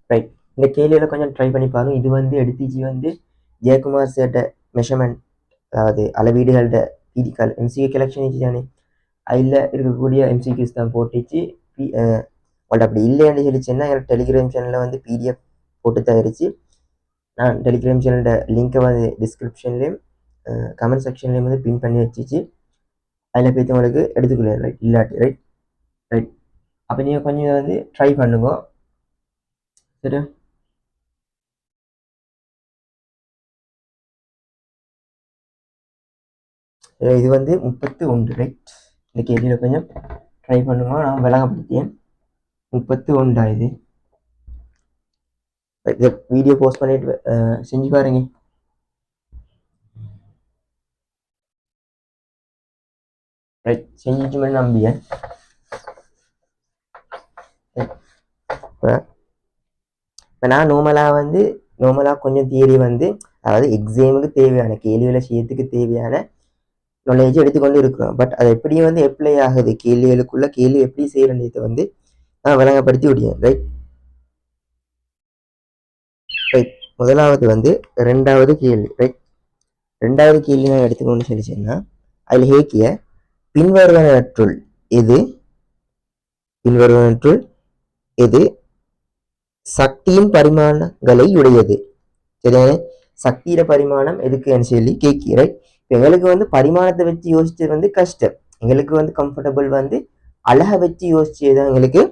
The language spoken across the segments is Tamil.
ரைட். இந்த கேள்வியில் கொஞ்சம் ட்ரை பண்ணி பாருங்க. இது வந்து எடுத்துச்சு வந்து ஜெயக்குமார் சேட்ட மெஷர்மெண்ட், அதாவது அளவீடுகளோட பிடிக்கால் எம்சிக்யூ கலெக்ஷன் தானே, அதில் இருக்கக்கூடிய எம்சிக்யூஸ் தான் போட்டுச்சு. உங்கள்ட்ட அப்படி இல்லைன்னு சொல்லிச்சுன்னா எனக்கு டெலிகிராம் சேனலில் வந்து பிடிஎஃப் போட்டு தயாரிச்சு நான் டெலிகிராம் சேனலோட லிங்க்கை வந்து டிஸ்கிரிப்ஷன்லேயும் கமெண்ட் செக்ஷன்லேயும் வந்து பின் பண்ணி வச்சிச்சு. அதில் போய்த்து உங்களுக்கு எடுத்துக்கொள்ள ரைட் இல்லாட்டி ரைட் ரைட். அப்போ நீங்கள் கொஞ்சம் வந்து ட்ரை பண்ணுங்க சரி. இது வந்து 31 ரைட். இந்த கேள்வியில் கொஞ்சம் ட்ரை பண்ணுங்க. நான் விளங்கப்படுத்தேன் 31 இது. இதை வீடியோ போஸ்ட் பண்ணிட்டு செஞ்சு பாருங்க. ரைட் செஞ்சுட்டு மாதிரி நம்பியேன். இப்போ நான் நார்மலாக கொஞ்சம் தியரி வந்து, அதாவது எக்ஸாமுக்கு தேவையான கேள்விகளை செய்யறதுக்கு தேவையான நாலேஜ் எடுத்துக்கொண்டு இருக்கிறோம். பட் அது எப்படியும் வந்து அப்ளை ஆகுது கேள்விகளுக்குள்ள கேள்வி எப்படி செய்யறதை வந்து நான் விளங்கப்படுத்தி விடுவேன். Right right. முதலாவது வந்து 2வது கேள்வி ரைட். 2வது கேள்வி நான் எடுத்துக்கொண்டு சொல்லிச்சேன்னா அதில் ஹேக்கிய பின்வருவனற்றுள் எது சக்தியின் பரிமாணங்களை உடையது. சரியான சக்தியில பரிமாணம் எதுக்குன்னு சொல்லி கேட்கிறேன். ரைட். எங்களுக்கு வந்து பரிமாணத்தை வச்சு யோசிச்சது வந்து கஷ்டம். எங்களுக்கு வந்து கம்ஃபர்டபுள் வந்து அழகை வச்சு யோசிச்சதுதான் எங்களுக்கு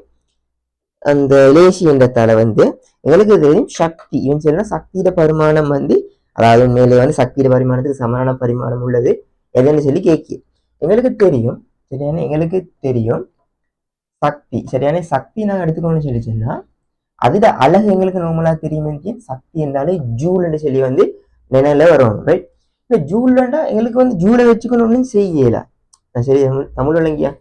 அந்த லேசி என்றதால வந்து எங்களுக்கு தெரியும் சக்தி இவன் சொல்லலாம் சக்தியில பரிமாணம் வந்து, அதாவது மேலே வந்து சக்தியில பரிமாணத்துக்கு சமமான பரிமாணம் உள்ளது எதுன்னு சொல்லி கேட்கி எங்களுக்கு தெரியும். சரியான எங்களுக்கு தெரியும் சக்தி. சரியான சக்தி நாங்கள் எடுத்துக்கணும்னு சொல்லிச்சோன்னா அதுல அழகு எங்களுக்கு நார்மலா தெரியும். சக்தி என்றாலே ஜூல்னு சொல்லி வந்து நினைல வரும். ரைட். இந்த ஜூல்ண்டா எங்களுக்கு வந்து ஜூலை வச்சுக்கணும்னு செய்யல. சரி தமிழ் விளங்கியா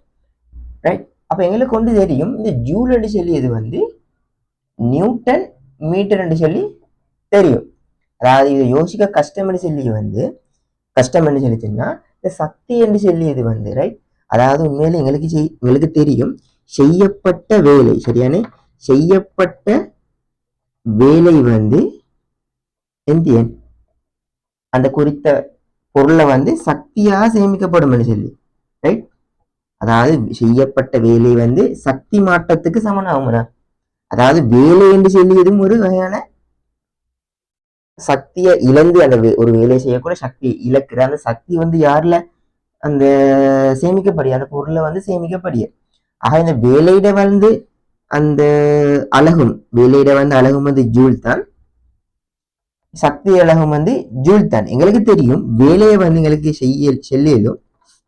ரைட். அப்ப எங்களுக்கு கொண்டு தெரியும் இந்த ஜூல்னு சொல்லி இது வந்து நியூட்டன் மீட்டர்னு சொல்லி தெரியும். அதாவது இதை யோசிக்க கஷ்டம்னு சொல்லி வந்து கஷ்டம்னு சொல்லிச்சுன்னா இந்த சக்தி என்று சொல்லி இது வந்து ரைட். அதாவது உண்மையில எங்களுக்கு தெரியும் செய்யப்பட்ட வேலை. சரியான செய்யப்பட்ட வேலை வந்து அந்த குறித்த பொருளை வந்து சக்தியாக சேமிக்கப்படும் சொல்லி ரைட். அதாவது செய்யப்பட்ட வேலை வந்து சக்தி மாற்றத்துக்கு சமனாகும்னா, அதாவது வேலை என்று சொல்லியதும் ஒரு வகையான சக்தியை இழந்து அந்த ஒரு வேலை செய்யக்கூட சக்தியை இழக்கிற அந்த சக்தி வந்து யாருல அந்த சேமிக்கப்படிய அந்த பொருளை வந்து சேமிக்கப்படிய. ஆக இந்த வேலையிட வந்து அந்த வேலையிட வந்து அழகும் வந்து ஜூல் தான், சக்தி அழகும் வந்து ஜூல் தான். எங்களுக்கு தெரியும் வேலையை வந்து எங்களுக்கு செல்லியலும்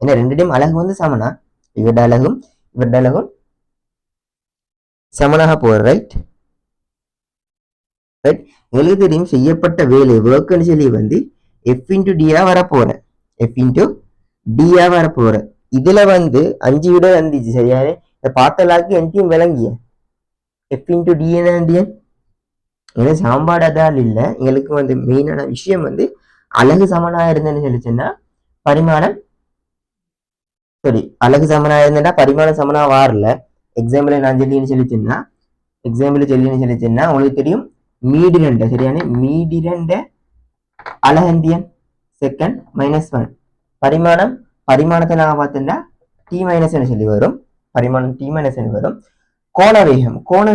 ஏன்னா 2 டைம் அழகு வந்து சமனா, இவருட அழகும் சமனாக போற ரைட் ரைட். எங்களுக்கு தெரியும் செய்யப்பட்ட வேலை ஒர்க்னு சொல்லி வந்து எஃப் இன்டு டியா வரப்போற வரப்போற. இதுல வந்து 5 விட வந்துச்சு. சரியானே இதை பார்த்தலாக்கு என்கிட்டையும் விளங்கிய எஃப் இன்டு டி ஏன்னா சாம்பாடு அதால் இல்லை. எங்களுக்கு வந்து மெயினான விஷயம் வந்து அழகு சமனா இருந்தேன்னு சொல்லிச்சுன்னா பரிமாணம் அழகு சமனா இருந்தேன்னா பரிமாணம் சமனா வாரல. எக்ஸாம்பிள் நான் சொல்லின்னு சொல்லிச்சுன்னா உங்களுக்கு தெரியும் மீடிரண்ட. சரியான மீடிரண்ட அழகந்தியன் செகண்ட் -1 பரிமாணத்தை நான் பார்த்தோம்னா T- சொல்லி வரும். பரிமாணம் T- வரும். கோண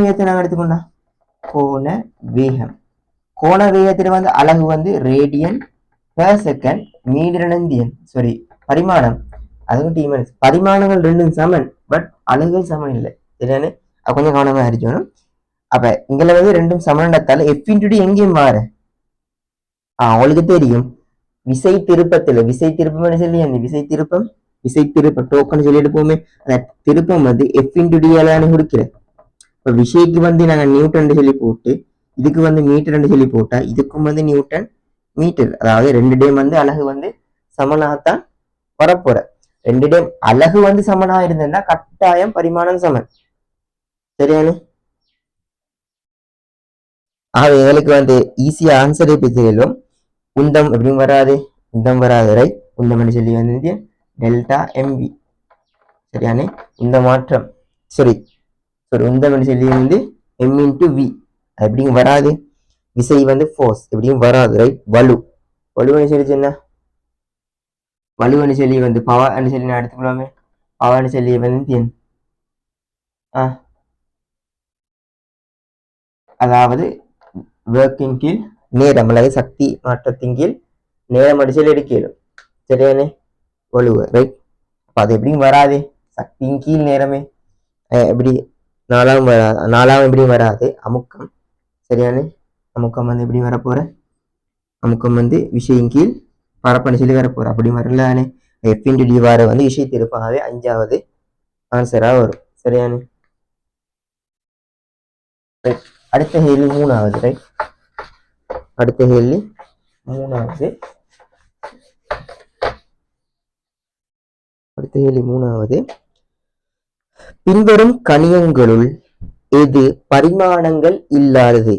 வேகத்தை நாங்கள் எடுத்துக்கொண்டா கோண வேகத்துல வந்து அலகு வந்து ரேடியன் பெர் செகண்ட். மீடிரனந்தியன் பரிமாணம் அதுவும் T-. பரிமாணங்கள் ரெண்டும் சமன், பட் அலகுகள் சமன் இல்லை. சரியானு கொஞ்சம் கவனமா இருக்கணும். அப்ப இங்கல வந்து ரெண்டும் சமனத்தால எஃப் இன்டு டி எங்கேயும் மாறு. உங்களுக்கு தெரியும் விசை திருப்பம் சொல்லி அந்த விசை திருப்பம் டோக்கன் சொல்லிட்டு போமே, அந்த திருப்பம் வந்து எஃப் இன்டு டி கொடுக்கிற. இப்ப விஷயக்கு வந்து நாங்க நியூட்டன் சொல்லி போட்டு இதுக்கு வந்து மீட்டர் சொல்லி போட்டா இதுக்கும் வந்து நியூட்டன் மீட்டர். அதாவது 2 டைம் வந்து அலகு வந்து சமனாகத்தான் வரப்போற. 2 டைம் அலகு வந்து சமனா இருந்ததுன்னா கட்டாயம் பரிமாணம் சமன். சரியானு ஆக எங்களுக்கு வந்து ஈஸியா ஆன்சரை பெற்றிலும் உந்தம் எப்படியும் வராது, ரைட். உந்தம் சொல்லி வந்து டெல்டா எம்பி. சரியானே இந்த மாற்றம் உந்தம் சொல்லி வந்து எம் இன்டு வி. எப்படியும் வராது. விசை வந்து ஃபோர்ஸ் எப்படியும் வராது, ரைட். வலுன்னு சொல்லி என்ன, வலுன்னு சொல்லி வந்து பவர்னு சொல்லி நான் எடுத்துக்கலாமே. பவர்னு சொல்லி வந்து அதாவது ஒர்க்கின் கீழ் நேரம் அல்லது சக்தி மாற்றத்தின் கீழ் நேரம் அடிச்சல் எடுக்கலும், சரியானே. வலுவ, ரைட். அப்போ அது எப்படியும் வராது, சக்தியின் கீழ் நேரமே. எப்படி நாலாம் எப்படியும் வராது. அமுக்கம், சரியானே. அமுக்கம் வந்து எப்படி வரப்போற, அமுக்கம் வந்து விஷயம் கீழ் பரப்பணி சொல்லி வரப்போற, அப்படி வரலானே. எஃப்இன்டி வார வந்து விஷயத்தை இருப்பாகவே 5வது ஆன்சரா வரும், சரியானே. அடுத்த கேள்வி 3வது, ரைட். அடுத்த கேள்வி 3வது. அடுத்த கேள்வி 3வது. பின்வரும் கணியங்களுள் எது பரிமாணங்கள் இல்லாதது?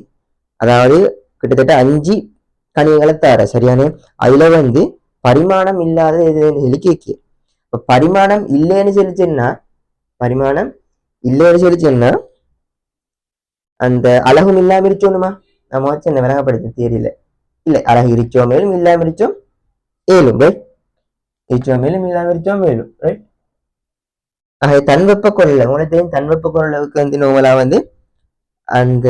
அதாவது கிட்டத்தட்ட 5 கணியங்களை தர, சரியானே. அதுல வந்து பரிமாணம் இல்லாதது எதுன்னு சொல்லி கேட்க. இப்ப பரிமாணம் இல்லைன்னு சொல்லிச்சுன்னா, பரிமாணம் இல்லைன்னு சொல்லிச்சுன்னா அந்த அழகும் இல்லாம இருக்கணுமா? நம்ம வச்சு என்ன விளங்கப்படுத்த தெரியல. இல்ல, அழகு இருக்கோ மேலும் இல்லாம இருக்கோம் ஏழும், ரைட். இருக்கோ மேலும் இல்லாம இருக்கோம் மேலும், ரைட். ஆக தன்வெப்ப கொள்ள உனக்கு தன்வெப்ப கொள்ளவுக்கு வந்து நோவலா வந்து அந்த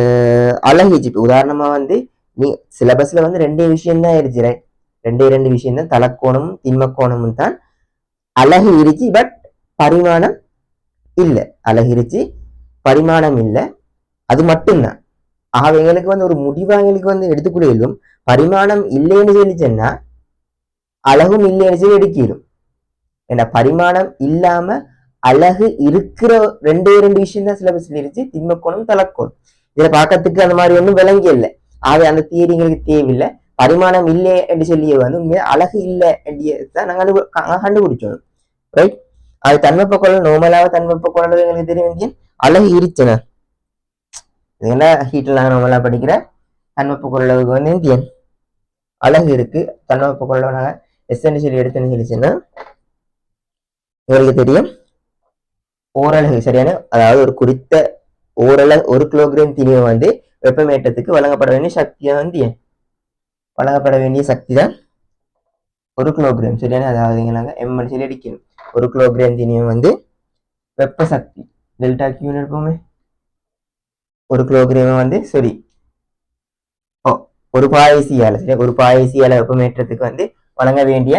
அழகு ஜிப்பு உதாரணமா வந்து நீ சிலபஸ்ல வந்து 2 விஷயம் தான் இருந்துச்சு, ரைட். 2 விஷயம் தான், தலக்கோணமும் திண்மக்கோணமும் தான் அழகு இருச்சு. பட் பரிமாணம் இல்லை, அழகு இருச்சு பரிமாணம் இல்லை, அது மட்டும்தான். ஆக எங்களுக்கு வந்து ஒரு முடிவா எங்களுக்கு வந்து எடுத்துக்கொள்ளும் பரிமாணம் இல்லைன்னு சொல்லிச்சேன்னா அழகும் இல்லைன்னு சொல்லி எடுக்கிடும். ஏன்னா பரிமாணம் இல்லாம அழகு இருக்கிற 2 விஷயம் தான் சிலபஸ்ல இருந்துச்சு, திண்மக்கோணம் தலக்கோணம். இதுல பார்க்கறதுக்கு அந்த மாதிரி ஒன்றும் விளங்கி இல்லை. ஆக அந்த தியரி எங்களுக்கு தேவையில்லை. பரிமாணம் இல்லை என்று சொல்லிய வந்து உண்மையா அழகு இல்லை என்றதான் நாங்கள் கண்டுபிடிச்சோம், ரைட். அது தன்வெப்ப கொள்ளல் நோமலாக தன்வெப்ப கொள்ளல் எங்களுக்கு தெரியும் அழகு இருச்சுன்னா இதெல்லாம் ஹீட்டில் நாங்கள் நம்மளா படிக்கிற தன்வெப்ப கொள்ளவுக்கு வந்து இந்தியன் அழகு இருக்கு. தன்வெப்ப கொள்ளவு நாங்கள் எஸ்ன்னு சொல்லி எடுத்துன்னு சொல்லிச்சுன்னா உங்களுக்கு தெரியும் ஓரலகு, சரியான. அதாவது ஒரு குறித்த ஓரலகு 1 கிலோகிராம் திணிவு வந்து வெப்பமேற்றத்துக்கு வழங்கப்பட வேண்டிய சக்தியா வந்து வழங்கப்பட வேண்டிய சக்தி தான் 1 கிலோகிராம், சரியான. அதாவது நாங்கள் எம் சொல்லி அடிக்கணும். 1 கிலோகிராம் திணிவு வந்து வெப்ப சக்தி டெல்டா கியூன்னு இருப்போமே. 1 கிலோகிராம் வந்து சரி ஒரு பாயசியால, சரி, ஒரு பாயசியால வெப்பமேற்றத்துக்கு வந்து வழங்க வேண்டிய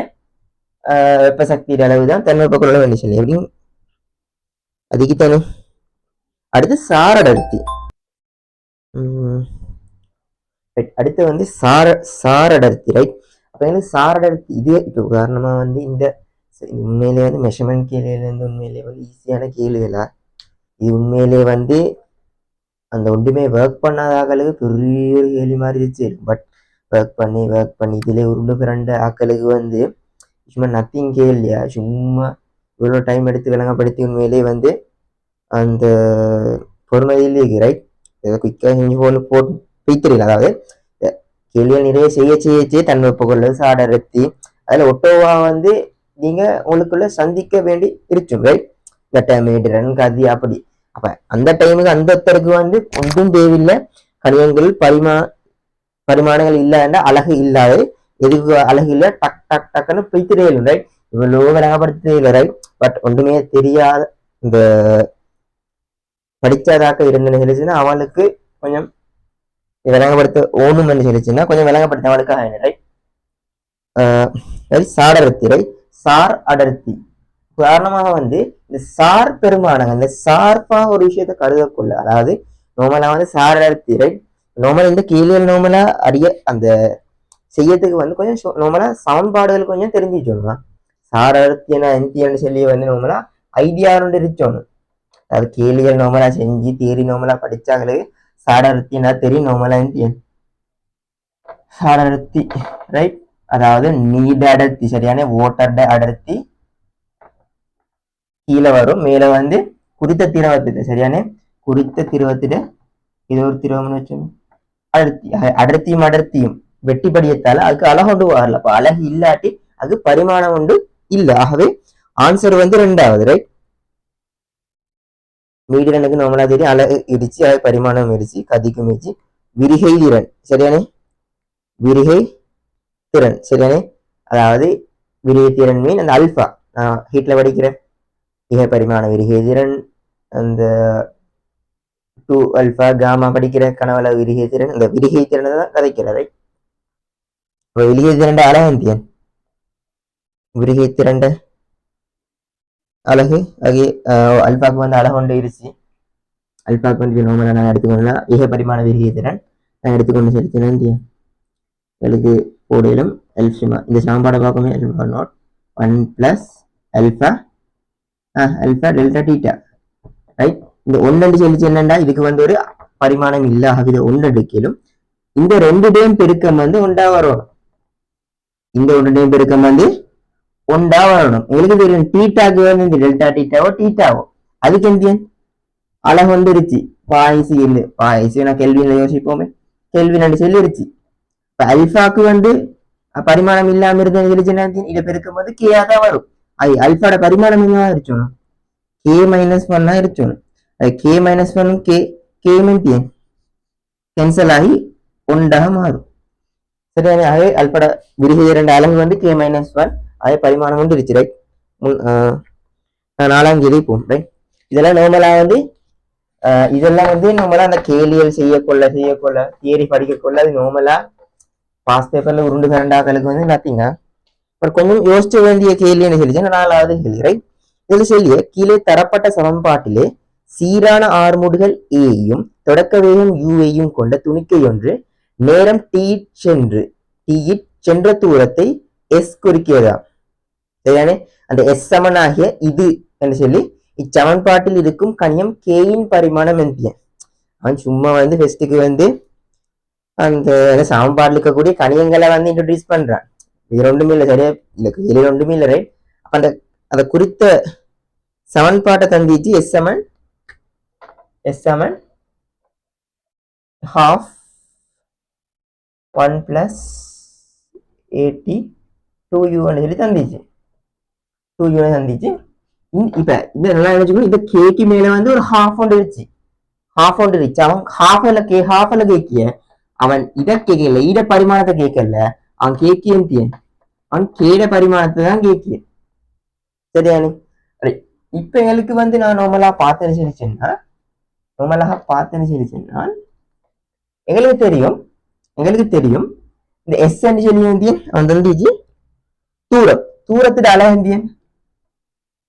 வெப்ப சக்தியின் அளவு தான் தன்வெப்ப கொள்ள வேண்டிய சொல்லி எப்படியும் அதுக்குத்தானே. அடுத்து சாரடர்த்தி. அடுத்து வந்து சாரடர்த்தி, ரைட். அப்ப வந்து சாரடர்த்தி இது இப்போ உதாரணமா வந்து இந்த உண்மையிலே வந்து மெஷர்மெண்ட் கேள்வியில இருந்து உண்மையிலே வந்து ஈஸியான கேள்விகளா. இது உண்மையிலே வந்து அந்த ஒன்றுமே ஒர்க் பண்ணாத பெரிய ஒரு கேள்வி மாதிரி இருந்துச்சு. பட் ஒர்க் பண்ணி இதுல உருண்டு பிறண்ட ஆக்களுக்கு வந்து சும்மா நத்திங் கேள்வியா, சும்மா இவ்வளோ டைம் எடுத்து விளங்கப்படுத்தி உண்மையிலே வந்து அந்த பொறுமையிலே ரைட். இதை குயிக்காக செஞ்சு போட்டு போய்த்திரல. அதாவது கேள்விகள் நிறைய செய்ய தன்வெப்ப கொள்ளல் சாடரத்தி அதில் ஒட்டோவா வந்து நீங்க உங்களுக்குள்ள சந்திக்க வேண்டி இருக்கும், ரைட். இந்த டைம் ரன் கதி அப்படி. அப்ப அந்த டைமுக்கு அந்த ஒருத்தருக்கு வந்து ஒன்றும் தேவையில்லை. கணியங்கள் பரிமாணங்கள் இல்லைன்னா அழகு இல்லாது எதுக்கு அழகு இல்லை டக் டக் டக்குன்னு பிடித்திரையிலும், ரைட். இவ்வளோ விளங்கப்படுத்த ரைட். பட் ஒன்றுமே தெரியாத இந்த படிச்சாதாக்க இருந்தேன்னு சொல்லிச்சுன்னா அவளுக்கு கொஞ்சம் விளங்கப்படுத்த ஓணும்னு சொல்லிச்சுன்னா கொஞ்சம் விளங்கப்படுத்த அவளுக்கு ஆயிடும், ரைட். சார் அடர்த்தி, ரைட். சார் அடர்த்தி உதாரணமாக வந்து இந்த சார் பெருமானங்கள் இந்த சார்பா ஒரு விஷயத்தை கருதக்குள்ள, அதாவது நோமலா வந்து சார் அடர்த்தி, ரைட். நோமலா இந்த கீழியல் நோமலா அறிய அந்த செய்யறதுக்கு வந்து கொஞ்சம் நோமலா சமன்பாடுகள் கொஞ்சம் தெரிஞ்சு வச்சோம்னா சார் அடர்த்தினா எந்தியன்னு சொல்லி வந்து நோமலா ஐடியா இருக்கணும். அது கேளியல் நோமலா செஞ்சு தேரி நோமலா படிச்சாங்களுக்கு சாடர்த்தினா தெரியும் நோமலா எந்தியன் சாடர்த்தி, ரைட். அதாவது நீட அடர்த்தி, சரியான. ஓட்டர்ட அடர்த்தி கீழே வரும், மேல வந்து குறித்த திரவத்திட்ட, சரியான. குறித்த திரவத்திட்ட இது ஒரு திரவம்னு வச்சோம். அடர்த்தியும் அடர்த்தியும் வெட்டிப்படியத்தால அதுக்கு அழகொண்டு வரல. அப்ப அழகு இல்லாட்டி அது பரிமாணம் ஒன்று இல்லை. ஆகவே ஆன்சர் வந்து 2வது, ரைட். மீடியனுக்கு நம்மளா தெரியும் அழகு இடிச்சு அது பரிமாணம் இடிச்சு கதிக்கும் இடிச்சு விரிகை திறன் சரியானே, விரிகை திறன் சரியானே. அதாவது விரிகை திறன் மீன் அந்த அல்பா நான் ஹீட்ல படிக்கிறேன் மிக பரிமாண விரிகை திறன், அந்த 2 அல்பா காமா படிக்கிற கனவள விரிகை திறன், அந்த விரிகை திறனை தான் கதைக்கிறதை. விரிகை திரண்ட அழகந்தியன் விரிகை திரண்ட அழகு ஆகிய அல்பாக்கு வந்து அழகு கொண்டு இருச்சு. அல்பாக்கு வந்து நோமலை நான் எடுத்துக்கொள்ளலாம் மிக பரிமாண விரிகை திறன் நான் எடுத்துக்கொண்டு செலுத்தினேன் எனக்கு போடையிலும் எல்சிமா இந்த சாம்பாடை பார்க்குமே alpha naught 1 plus alpha alpha delta theta right. இந்த ஒன்று சொல்லிச்சு என்னண்டா இதுக்கு வந்து ஒரு பரிமாணம் இல்லை, ஆகவே ஒன்று எடுக்கலும் இந்த 2 டேம் பெருக்கம் வந்து ஒன்றா வரணும். இந்த 1 டேம் பெருக்கம் வந்து ஒன்றா வரணும். எங்களுக்கு தெரியும் டீட்டாக்கு வந்து இந்த டெல்டா டீட்டாவோ டீட்டாவோ அதுக்கு எந்தியன் அழகு வந்துருச்சு பாய்சி இல்லை பாய்சி நான் கேள்வியில யோசிப்போமே கேள்வி சொல்லிருச்சு. இப்ப அல்பாக்கு வந்து பரிமாணம் இல்லாம இருந்தது இதை பெருக்கும் போது கேயா தான் வரும். அது அல்பாட பரிமாணம் என்ன இருக்கணும் கே மைனஸ் 1 இருக்கணும். அது கே மைனஸ் 1 கே மென்டியன் கேன்சல் ஆகி ஒன்றாக மாறும் சரியான. ஆகவே அல்பாட விரிகை 2 அலகு வந்து கே மைனஸ் 1 அதே பரிமாணம் வந்துருச்சு ரைட். 4ஆம் தேதி போகும் ரைட். இதெல்லாம் நார்மலா வந்து இதெல்லாம் வந்து நார்மலா அந்த கேலியல் செய்யக்கொள்ள தியரி படிக்கக்கொள்ள அது நார்மலா பாஸ் பேப்பர்ல உருண்டு கரண்டாக்களுக்கு வந்து நத்திங்க ஒரு கொஞ்சம் யோசிக்க வேண்டிய கேள்வின்னு சொல்லிச்சு 4வது கேள்வி ரைட். இதுல சொல்லிய கீழே தரப்பட்ட சமன்பாட்டிலே சீரான ஆர்முடுகள் ஏயும் தொடக்க வேகம் யூவையும் கொண்ட துணிக்கை ஒன்று நேரம் டி சென்ற தூரத்தை எஸ் குறிக்கிறதா சரியானே. அந்த எஸ் சமனாகிய இது என்று சொல்லி இச்சமன்பாட்டில் இருக்கும் கணியம் கேயின் பரிமாணம் என்பியன். அவன் சும்மா வந்து ஃபெஸ்ட்டுக்கு வந்து அந்த சமன்பாட்டில் இருக்கக்கூடிய கணியங்களை வந்து இன்ட்ரோடியூஸ் பண்றான். இது ரெண்டுமே இல்லை சரியா இல்லை இது ரெண்டுமே இல்லை ரைட். அந்த அந்த குறித்த சமன்பாட்டை தந்திச்சு எஸ் சமன் half 1 plus 80 2u சொல்லி தந்திச்சு 2u தந்திச்சு. இப்ப இந்த நல்லா நினைச்சுக்கணும் இந்த கேக்கு மேல வந்து ஒரு ஹாஃப் ஒன்று இருந்துச்சு அவன் ஹாஃப்ல கேக்கிய அவன் இதை கேட்கல இட பரிமாணத்தை கேட்கல அவன் கேக்கியன் அவன் கேட பரிமாணத்தை தான் கேக்கிய சரியானு. இப்ப எங்களுக்கு வந்து நான் நார்மலா பார்த்தேன்னு சொல்லிச்சேன்னா எங்களுக்கு தெரியும் இந்த எஸ் சொல்லி அவன் தந்திச்சு தூரத்துட அழகு எந்தியன்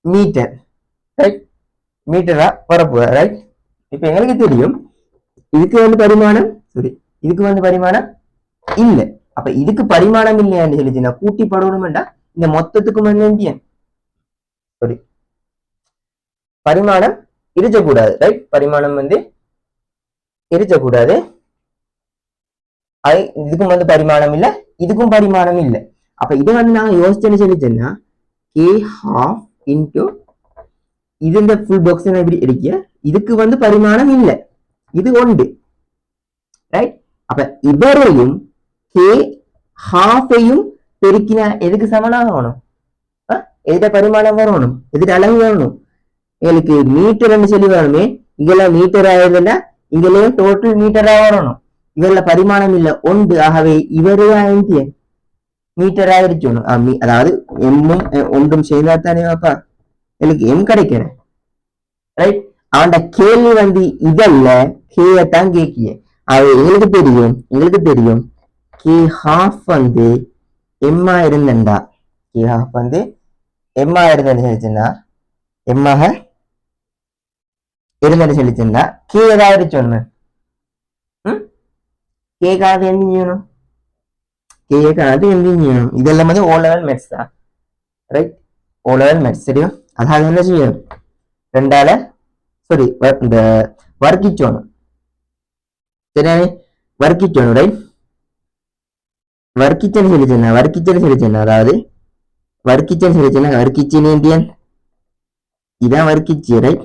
மீட்டர் ரைட் மீட்டரா வரப்போற ரைட். இப்ப எங்களுக்கு தெரியும் இதுக்கு வந்து பரிமாணம் இல்லை. அப்ப இதுக்கு பரிமாணம் இல்லையான்னு சொல்லிச்சு நான் கூட்டி படணும்டா இந்த மொத்தத்துக்கும் வந்து எந்தியன் சாரி பரிமாணம் இருக்கக்கூடாது ரைட். பரிமாணம் வந்து இருக்கக்கூடாது. இதுக்கும் வந்து பரிமாணம் இல்லை இதுக்கும் பரிமாணம் இல்லை. அப்ப இது வந்து நாங்க யோசிச்சேன்னு சொல்லிச்சேன்னா கே ஹாஃப் இன்டு இது இந்த ஃபுல் பாக்ஸ் எப்படி இருக்க இதுக்கு வந்து பரிமாணம் இல்லை இது ஒன்று ரைட். அப்ப இவரையும் கே ஹாஃபையும் பெருக்கினா எதுக்கு சமனாக வரணும் எதிர பரிமாணம் வரணும் எதிர அளவு வரணும். எங்களுக்கு மீட்டர்னு சொல்லி வரணுமே இங்கெல்லாம் மீட்டர் ஆயிருந்தா இங்கெல்லாம் டோட்டல் மீட்டரா வரணும். இவர்ல பரிமாணம் இல்லை ஒன்று ஆகவே இவரே மீட்டரா இருக்கணும். அதாவது எம்மும் ஒன்றும் செய்தா தானே வாப்பா எனக்கு எம் கிடைக்கிறேன் ரைட். அவன் கேள்வி வந்து இதல்ல கேயத்தான் கேக்கிய அது எங்களுக்கு தெரியும் கே ஹாஃப் வந்து எம்மா இருந்தா கே ஹாஃப் வந்து எம்மா இருந்துச்சுன்னா எம்மாக இருந்துட்டு சொல்லிச்சுன்னா கே ஏதாவது சொன்ன கேக்காது எந்த செய்யணும் கேக்காது எந்த செய்யணும் இதெல்லாம் வந்து ஓ லெவல் மேத்ஸ் தான் ரைட். ஓ லெவல் மேத்ஸ் தெரியும். அதாவது என்ன செய்யணும் 2ஆல சாரி இந்த வர்க்கிச்சோணும் சரியானே வர்க்கிச்சோணும் ரைட். வர்க்கிச்சன்னு சொல்லிச்சேன்னா அதாவது வர்க்கிச்சன்னு சொல்லிச்சேன்னா வர்க்கிச்சின்னு இந்தியன் இதான் வர்க்கிச்சு ரைட்.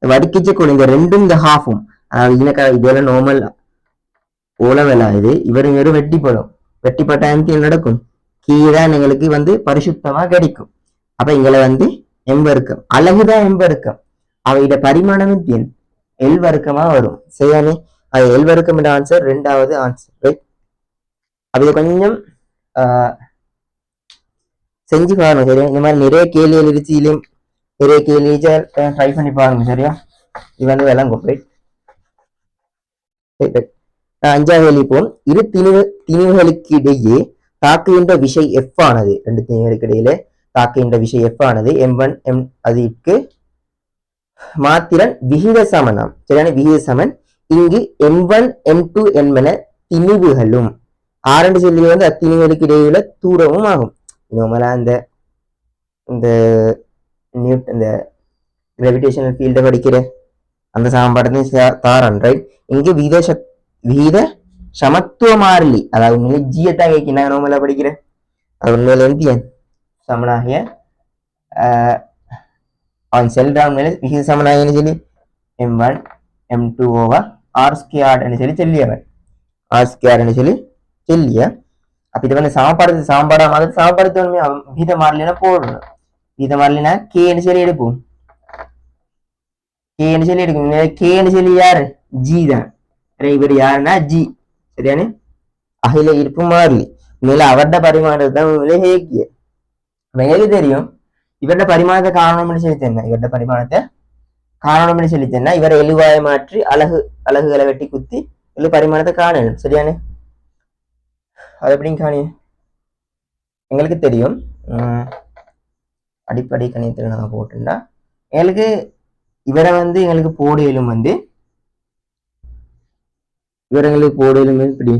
வர்க்கிச்ச கூட இந்த ரெண்டும் இந்த ஹாஃபும் அதாவது இதெல்லாம் நார்மல் ஓலவெலா இது இவரும் வெறும் வெட்டிப்பட்ட என்ன நடக்கும் கீழதான் எங்களுக்கு வந்து பரிசுத்தமா கிடைக்கும். அப்ப இங்களை வந்து எம்பெருக்கம் அழகுதான் எம்பெருக்கம் அவையிட பரிமாணம் எல் வர்க்கமா வரும் சரியானே. அது எல் வர்க்கம் என்ற ஆன்சர் 2வது ஆன்சர், ரைட்? அப்ப கொஞ்சம் செஞ்சு பாருங்க, சரியா? இந்த மாதிரி நிறைய கேள்விகள் இருச்சு, இதுலயும் நிறைய கேள்வி ட்ரை பண்ணி பாருங்க, சரியா? இது வந்து விளங்கும், ரைட்? 5வது கேள்வி போம். இரு திணிவுகளுக்கு இடையே தாக்குகின்ற விசை எஃப் ஆனது, 2 திணிவுகளுக்கு இடையிலே தாக்குகின்ற விசை எஃப் ஆனது M1 M அதற்கு மாத்திரன் விகித சமனம், சரியான? விகித சமன். இங்கு M1 M2 என்பன திணிவுகளும் ஆரண்டு செல்லில் வந்து அத்திணிவுகளுக்கு இடையில தூரமும் ஆகும். அந்த இந்த இந்த கிராவிடேஷனல் ஃபீல்டை படிக்கிற அந்த சமன்பாட்டை தாரன், ரைட்? இங்கு விகித சமத்துவ மாறிலி, அதாவது உண்மையிலே ஜியத்தான் கேட்க நோமலா படிக்கிற அது உண்மையில எழுதிய சமனாகிய அவன் செல்றான் மேலே விகித சமனாகின்னு சொல்லி M1 M2 over R squared சொல்லி சொல்லியவன், ஆர் ஸ்கொயர்டு சொல்லி சொல்லிய. அப்ப இது வந்து சாம்பாடா மாதிரி சாப்பாடுத்தோணுமே விகித மாறலினா போடணும். விகித மாறலினா கேன்னு சொல்லி எடுப்போம், கேன்னு சொல்லி எடுக்கும். கேன்னு சொல்லி யாரு? ஜி தான். இவர் யாருன்னா ஜி, சரியானே? அகில இருப்பு மாறலி மேல அவருடைய பரிமாணத்தை தான் ஹேக்கிய. எனக்கு தெரியும் இவருடைய பரிமாணத்தை காரணம்னு சொல்லி தந்தேன். இவருடைய பரிமாணத்தை காரணம்னு சொல்லி தந்தேன். இவரை எழுவாய மாற்றி அலகுகளை வெட்டி குத்தி எழு பரிமாணத்தை காணணும், சரியானே? அது எப்படின்னு காணி எங்களுக்கு தெரியும். அடிப்படை கணிதத்தில் நாங்கள் போட்டோம்னா எங்களுக்கு இவரை வந்து எங்களுக்கு போடையிலும் வந்து இவரங்களுக்கு போடையிலும் இப்படி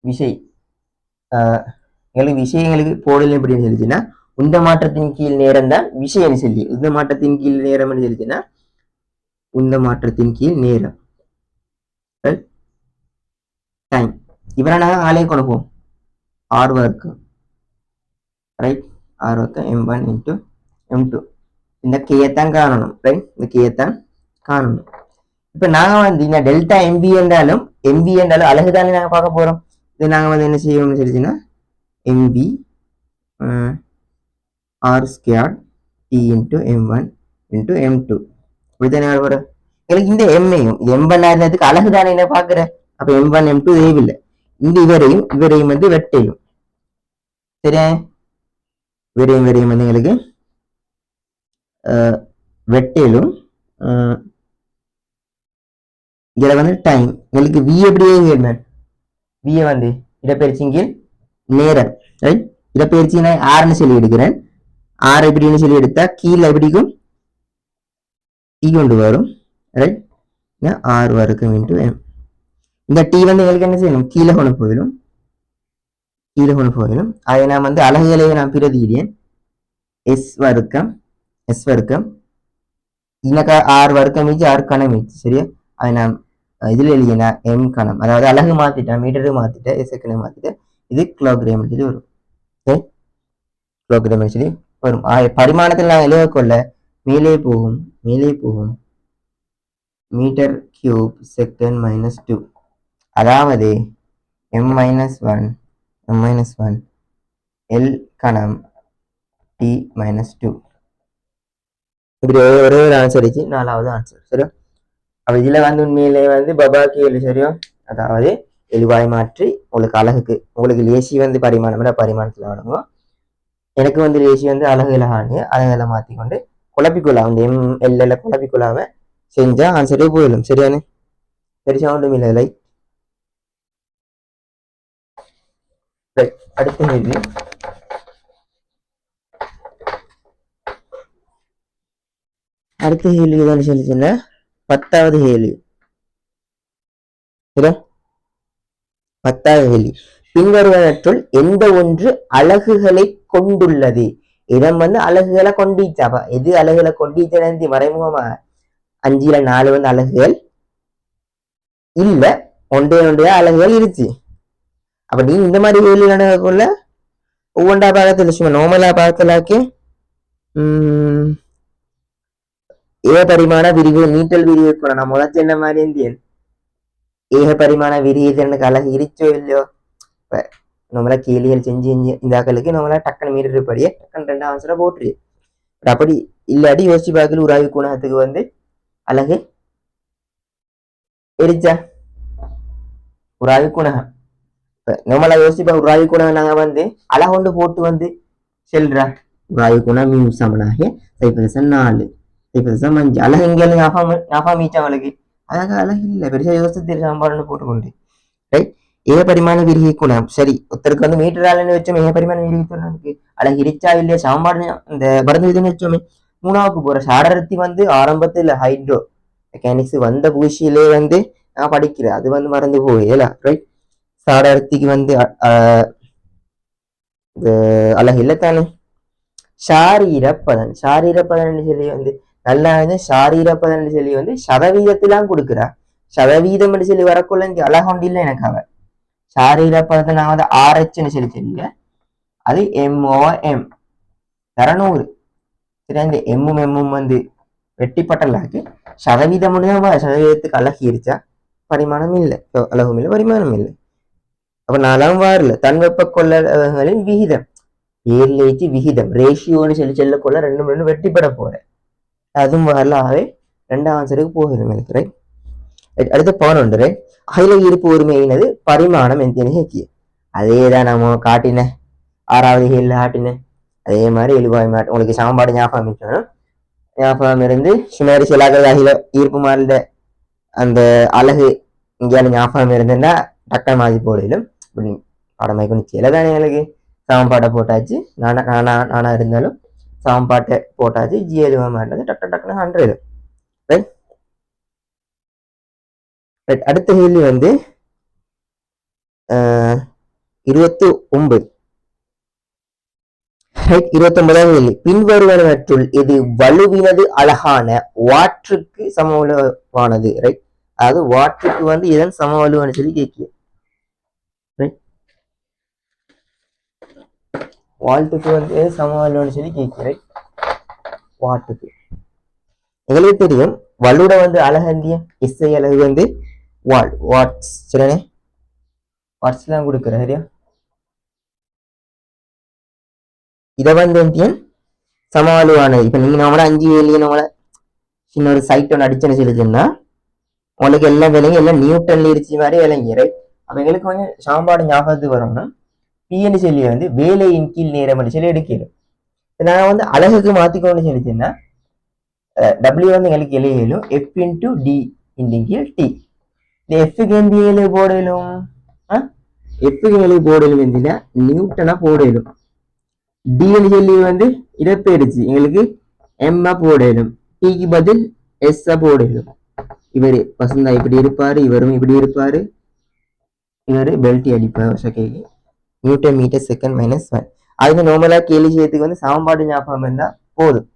விசை எங்களுக்கு விஷயங்களுக்கு போடையிலும் எப்படின்னு சொல்லிச்சுன்னா உந்த மாற்றத்தின் கீழ் நேரம் தான் விஷயம் சொல்லி, உந்த மாற்றத்தின் கீழ் நேரம்னு சொல்லிச்சுன்னா உந்த மாற்றத்தின் கீழ் நேரம் டைம். இவரை நாங்கள் ஆலையை கொடுப்போம் ஆர் வர்க்கம், ரைட்? ஆர் வர்க்கம் M1 into M2. இந்த கேத்தான் காணணும், ரைட்? இந்த கேத்தான் காணணும். இப்ப நாங்க வந்து இந்த டெல்டா எம்பி என்றாலும் அழகுதானே நாங்க பார்க்க போறோம். இது நாங்க வந்து என்ன செய்யணும்னு சொல்லிச்சுன்னா MB R square T into M1 into M2 இப்படித்தானே வரும். எனக்கு இந்த எம்ஐயும் M1 இருந்ததுக்கு அழகுதானே என்ன பாக்குற. அப்ப M1 M2 தேவையில்லை. இந்த இவரையும் வந்து வெட்டையும், சரியா? இவரையும் வந்து எங்களுக்கு வெட்டையிலும் இதுல வந்து டைம் எங்களுக்கு வி எப்படியே கேட்பேன். வியை வந்து இடப்பெயர்ச்சிங்கில் நேரம், ரைட்? இடப்பெயர்ச்சி நான் ஆறுன்னு சொல்லி எடுக்கிறேன். ஆறு எப்படின்னு சொல்லி எடுத்தா கீழே எப்படிக்கும் டி கொண்டு வரும், ரைட்? ஆறு வரைக்கும் இன்ட்டு எம். இந்த டி வந்து எங்களுக்கு என்ன செய்யணும்? கீழே கொண்டு போயிடும். அதை நான் வந்து அலகுகளையே நான் பிரதியிடேன். எஸ் வர்க்கம் இன்னக்கா ஆறு வர்க்கம் மீச்சு 6 கணம் மீச்சு, சரியா? அதை நான் இதுல எழுதினா எம் கணம், அதாவது அலகு மாத்திட்டேன், மீட்டருக்கு மாத்திட்டேன், செகண்ட் மாத்திட்டேன். இது கிலோகிராம் சொல்லி வரும், கிலோகிராம் சொல்லி வரும். பரிமாணத்தில் நான் எழுத கொள்ள மேலே போகும் மீட்டர் கியூப் செகண்ட் -2, அதாவது m-1 எல் கணம் t-2. இப்படி ஒரே ஒரு ஆன்சர் வச்சு 4வது ஆன்சர், சரியா? அப்ப இதுல வந்து உண்மையிலே வந்து பபா கேள்வி, சரியா? அதாவது எழுவாய் மாற்றி உங்களுக்கு லேசி வந்து பரிமாணத்துல வழங்கும். எனக்கு வந்து லேசி வந்து அலகுகளை மாற்றிக்கொண்டு குழப்பிக்கொள்ளா வந்து எல்ல குழப்பிக்கொள்ளாம செஞ்சா ஆன்சரே போயிடும், சரியானு? பெருசா ஒன்றும் இல்லை. அடுத்த கேள்வி தான் சொல்லிச்சுன்னா 10வது கேள்வி, சரியா? 10வது கேள்வி, பின்வருவனற்றுள் எந்த ஒன்று அலகுகளை கொண்டுள்ளது? இடம் வந்து அலகுகளை கொண்டீச்சாப்பா. எது அலகுகளை கொண்டீச்சு மறைமுகமா 5ல் 4 வந்து அலகுகள் இல்ல, ஒன்றையா அலகுகள் இருச்சு. அப்ப நீ இந்த மாதிரி கேள்வி நடக்கக்குள்ள ஒவ்வொன்றா பார்க்கல, சும்மா நார்மலா பார்க்கலாக்கே ஏக பரிமாண விரிவு நீட்டல் விரிவு கூட நான் முதல்ல என்ன மாதிரி இருந்தேன். ஏக பரிமாண விரிவு எனக்கு அழகு இருச்சோ இல்லையோ, நம்மளா கேள்விகள் செஞ்சு இந்த ஆக்களுக்கு நம்மளா டக்குன்னு மீட்டர் படியே டக்குன்னு 2 ஆன்சரா போட்டுரு. அப்படி இல்லாட்டி யோசிச்சு பார்க்கல உராய்வு குணகத்துக்கு வந்து அழகு எரிச்சா உராய்வு குணகம். இப்ப நம்மள யோசிப்பா உராய்வு குணகம் நாங்க வந்து அழகொண்டு போட்டு வந்து செல்றா உராய்வு குணம் மீன் சமனாகிய 4 5 அழகு இங்க ஞாபகம் மீச்சவங்களுக்கு அழகு அழகு இல்லை பெருசா யோசித்து சாம்பாடுன்னு போட்டுக்கொண்டு ரைட். ஏகபரிமாண விரிகை குணம் சரி ஒருத்தருக்கு வந்து மீட்டராலன்னு வச்சோம் ஏகபரிமாண விரிகை குணத்துக்கு அழகு இருச்சா இல்லையா சாம்பாடு இந்த மருந்து விதின்னு வச்சோமே. மூணாவுக்கு போற சாடரத்தி வந்து ஆரம்பத்துல ஹைட்ரோ மெக்கானிக்ஸ் வந்த பூசியிலே வந்து நான் படிக்கிறேன் அது வந்து மறந்து போயில ரைட். சாடரத்திக்கு வந்து இந்த அழகு இல்லைத்தானே ஷாரீரப்பதன் சொல்லி வந்து நல்லா வந்து ஷாரீரப்பதன் சொல்லி வந்து சதவீதத்திலாம் கொடுக்குறா. சதவீதம் சொல்லி வரக்குள்ள இங்க அழகொண்டு இல்லை எனக்கு அவ ஷாரீரப்பதத்தை நான் வந்து ஆர்ஹெச்னு சொல்லி அது எம்ஓஎம் 200 சரி. அந்த எம்மும் வந்து வெட்டிப்பட்டலாக்கு சதவீதம் சதவீதத்துக்கு அழகி இருச்சா பரிமாணம் இல்லை அழகும் இல்லை பரிமாணம் இல்லை. அப்ப நாலாம் வாரில் தன்வெப்ப கொள்ளகளின் விகிதம் ஏர்லேச்சு விகிதம் ரேஷியோன்னு சொல்லக்கொள்ள 2 வெட்டிப்பட போறேன் அதுவும் வரலாவே 2ஆம் ஆன்சருக்கு போகிறோம் எனக்கு ரைட். அடுத்த 11 ரைட். அகில இருப்பு ஒருமையினது பரிமாணம் எந்த அதேதான் நம்ம காட்டின 6வது கேள்வியில் காட்டின அதே மாதிரி எழுவாய் மாட்டோம் உங்களுக்கு சாம்பாடு ஞாபகம் இருக்கணும். ஞாபகம் இருந்து சுமாரி சிலாக்கள் அகில ஈர்ப்பு மாறிட அந்த அழகு இங்கேயான ஞாபகம் இருந்ததுன்னா டக்கை மாதிரி போடலும் பாடமாய் கொண்டு சிலதானே எனக்கு சாம்பாட்டை போட்டாச்சு நானா இருந்தாலும் சாம்பாட்டை போட்டாச்சு ஜி எழுவ மாட்டது டக்குன்னு 100 ரைட். ரைட். அடுத்த கேள்வி வந்து 29 29ஆம் கேள்வி பின்வருவனவற்றுள் இது வலுவினது அழகான வாற்றுக்கு சமவலுவானது ரைட். அதாவது வாற்றுக்கு வந்து இதன் சமவலுவானு சொல்லி கேட்கிய வால்ட்டுக்கு வந்து சமவலுவானு சொல்லி கேட்கிய ரைட். வாட்டுக்கு எங்களுக்கு தெரியும் வலுட வந்து அழகந்திய இசை அழகு வந்து வாட்ஸ் சரியானே வாட்ஸ் எல்லாம் கொடுக்குற சரியா. இதை வந்து எந்தியன் சமவலுவானது இப்ப நீங்க நம்மள 5 7 நம்மள சின்ன ஒரு சைட் ஒன்று அடிச்சுன்னு சொல்லிச்சுன்னா உங்களுக்கு எல்லா விலையும் எல்லாம் நியூட்டன் இருச்சி மாதிரி விளங்கி ரைட். அப்ப எங்களுக்கு வந்து சாம்பாடு ஞாபகத்துக்கு வரணும்னா பிஎன்னு சொல்லி வந்து வேலையின் கீழ் நேரம் சொல்லி எடுக்கிறோம். நான் வந்து அழகுக்கு மாத்திக்கணும்னு சொல்லிச்சுன்னா டபிள்யூ வந்து எங்களுக்கு எழுதியலும் எஃப் இன்டு டி கீழ் டி. இந்த எஃப்க்கு எந்த ஏழு போடலும் எஃப்க்கு ஏழு போடலும் எந்தினா நியூட்டனா போடலும். டின்னு சொல்லி வந்து இடப்பெயர்ச்சி எங்களுக்கு எம்மா போடலும் டிக்கு பதில் எஸ் போடலும். இவர் வசந்தா இப்படி இருப்பாரு இவரும் இப்படி இருப்பாரு இவர் பெல்ட்டி அடிப்பார் நியூட்டன் மீட்டர் செகண்ட் -1 அதுக்கு நார்மலா கேள்வி செய்யறதுக்கு வந்து சாம்பாடு ஞாபகம் இருந்தா போதும்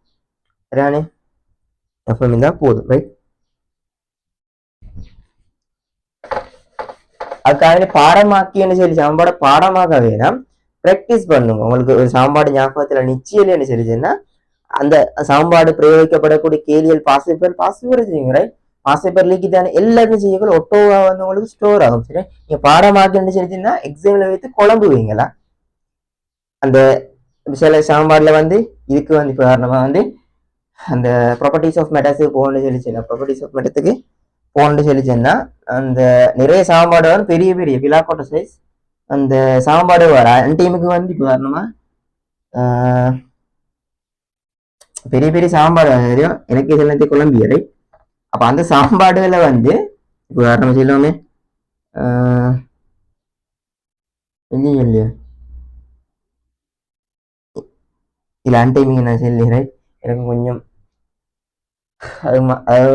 சரியானே ஞாபகம் இருந்தா போதும் ரைட். அதுக்காக பாடமாக்கின்னு சொல்லி சாம்பாட பாடமாக வேணாம் பிராக்டிஸ் பண்ணுங்க. உங்களுக்கு ஒரு சாம்பாடு ஞாபகத்துல நிச்சயம் என்ன சொல்லிச்சுன்னா அந்த சாம்பாடு பிரயோகிக்கப்படக்கூடிய கேள்விகள் பாசிபிள் செய்யுங்க ரைட். பாசிபிள் லீக்கி தானே எல்லாருமே செய்யக்கூட ஒட்டோவா வந்து உங்களுக்கு ஸ்டோர் ஆகும் சரி. நீங்க பாடமாக்கின்னு சொல்லிச்சுன்னா எக்ஸாம்ல வைத்து குழம்பு வைங்களா அந்த சில சாம்பாடுல வந்து இதுக்கு வந்து உதாரணமா வந்து அந்த ப்ராப்பர்ட்டிஸ் ஆஃப் மெட்டர்ஸுக்கு போகணும்னு சொல்லிச்சுன்னா ப்ராப்பர்ட்டிஸ் ஆஃப் மெட்டத்துக்கு போகணும்னு சொல்லிச்சுன்னா அந்த நிறைய சாம்பாடு வந்து பெரிய பெரிய பிலாக்கோட்ட சைஸ் அந்த சாம்பாடு வர டைமுக்கு வந்து இப்போ வரணுமா பெரிய பெரிய சாம்பாடு தெரியும் எனக்கு எல்லாத்தையும் குழம்பியறை. அப்ப அந்த சாம்பாடுகளை வந்து இப்போ நம்ம சொல்லுவோமே இல்லையா இல்லை அன்டைமிங் நான் சொல்லிடுறேன் எனக்கு கொஞ்சம் அது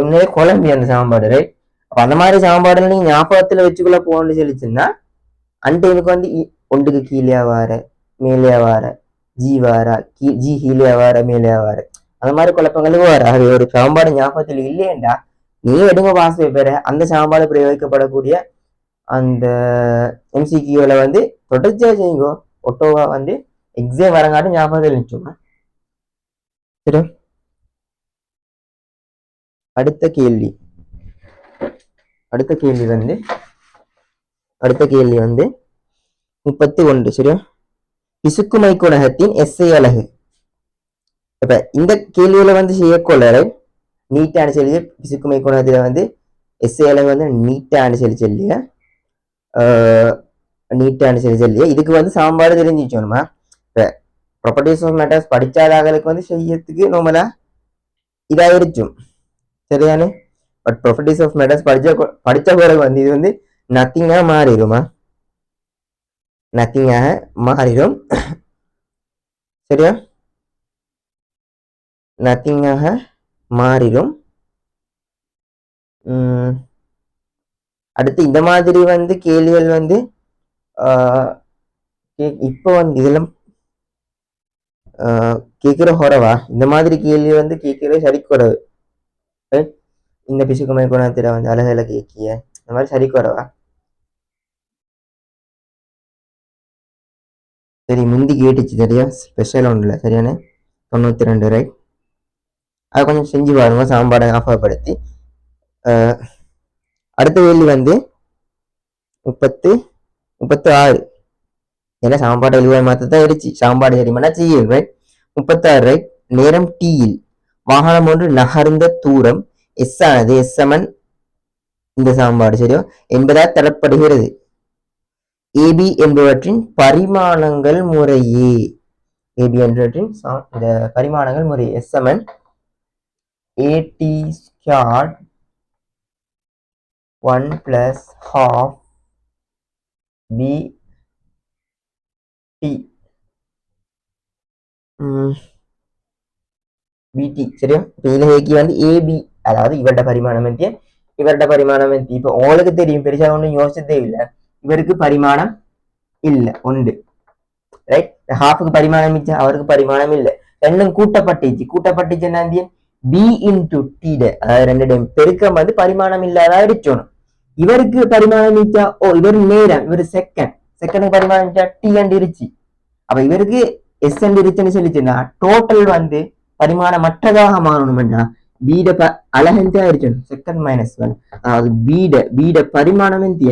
உண்மையே குழம்பி அந்த சாம்பாடு ரைட். அப்ப அந்த மாதிரி சாம்பாடுல நீங்க ஞாபகத்துல வச்சுக்குள்ள போகணும்னு சொல்லிச்சுன்னா அன்டைமுக்கு வந்து ஒன்றுக்கு கீழே வார மேலே வார ஜி வாரா ஜி கீழே வார மேலே வார அந்த மாதிரி குழப்பங்களுக்கு வர அது ஒரு சாம்பாடு ஞாபகத்தில் இல்லையேண்டா நீ எடுங்க பாஸ் பேப்பரை அந்த சாம்பாடு பிரயோகிக்கப்படக்கூடிய அந்த எம்சிக்யூல வந்து தொடர்ச்சியா செய்யுங்கோ ஒட்டோவா வந்து எக்ஸாம் வரங்காட்டும் ஞாபகத்தில் நிச்சோமா சரி. அடுத்த கேள்வி வந்து 31 சரியா. பிசுக்குமை குணகத்தின் எஸ்ஐ அலகு. இப்ப இந்த கேள்வியில வந்து செய்யக்கொள்ள நீட்டான செய்தி பிசுக்குமை குணகத்துல வந்து எஸ்ஏ அளவு வந்து நீட்டான்னு சொல்லிய நீட்டான்னு சொல்லிய இதுக்கு வந்து சாம்பாடு தெரிஞ்சிச்சோணுமா. இப்போ ப்ராப்பர்ட்டிஸ் ஆஃப் மேட்டர்ஸ் படிச்சாதவங்களுக்கு வந்து செய்யறதுக்கு நம்மளா இதாயிருச்சும் சரியானு. பட் ப்ராப்பர்ட்டிஸ் ஆஃப் மேட்டர்ஸ் படிச்ச பிறகு வந்து இது வந்து நத்திங்காக மாறிடுமா, நத்திங்காக மாறிடும் சரியா, நத்திங்காக மாறிடும். அடுத்து இந்த மாதிரி வந்து கேள்விகள் வந்து இப்போ வந்து இதெல்லாம் கேட்கிற குறவா, இந்த மாதிரி கேள்வி வந்து கேட்கறது சரி குறவு. இந்த பிசுக்குமை குணத்துல வந்து அழகல கேட்கிய இந்த மாதிரி சரி குறவா. சரி முந்தி கேட்டுச்சு சரியா, ஸ்பெஷல் ஒன்றுல சரியான 92 ரைட். அதை கொஞ்சம் செஞ்சு பாருங்க சாம்பாடை ஆஃபப்படுத்தி. அடுத்த கேள்வி வந்து 36. ஏன்னா சாம்பாடு எழுவாய் மாத்தான் அடிச்சு சாம்பாடு தெரியுமா செய்யல் ரைட். 36 ரைட். நேரம் டீயில் வாகனம் ஒன்று நகர்ந்த தூரம் எஸ் ஆனது எஸ் சமன் இந்த சாம்பாடு சரியோ என்பதால் தரப்படுகிறது. ஏபி என்பவற்றின் பரிமாணங்கள் முறையே, ஏபி என்பவற்றின் இந்த பரிமாணங்கள் முறை எஸ் சமன் ஏடி ஸ்கொயர் 1 + ½ பி டி பிடி சரியா. இப்போ இலகைக்கு வந்து ஏபி அதாவது இவருட பரிமாணம் வந்து இவருட பரிமாணம் வந்து இப்போ உங்களுக்கு தெரியும் பெருசா ஒன்றும் யோசிச்சதே இல்லை. இவருக்கு பரிமாணம் இல்லை உண்டு ரைட். ஹாஃபுக்கு பரிமாணம் மிச்சம், அவருக்கு பரிமாணம் இல்லை. ரெண்டும் கூட்டப்பட்டுச்சு என்ன பி இன்டு டி அதாவது ரெண்டு டைம் பெருக்கம் வந்து பரிமாணம் இல்லாத அடிச்சோணும். இவருக்கு பரிமாணம் மிச்சா இவர் நேரம், இவர் செகண்ட் பரிமாணம் மிச்சா டி அண்ட் இருச்சு. அப்ப இவருக்கு எஸ் அண்ட் இருச்சுன்னு சொல்லிச்சுன்னா டோட்டல் வந்து பரிமாணமற்றதாக மாறணும்னா பீட அழகா இருக்கணும் செகண்ட் -1 அதாவது பீட பரிமாணம் டி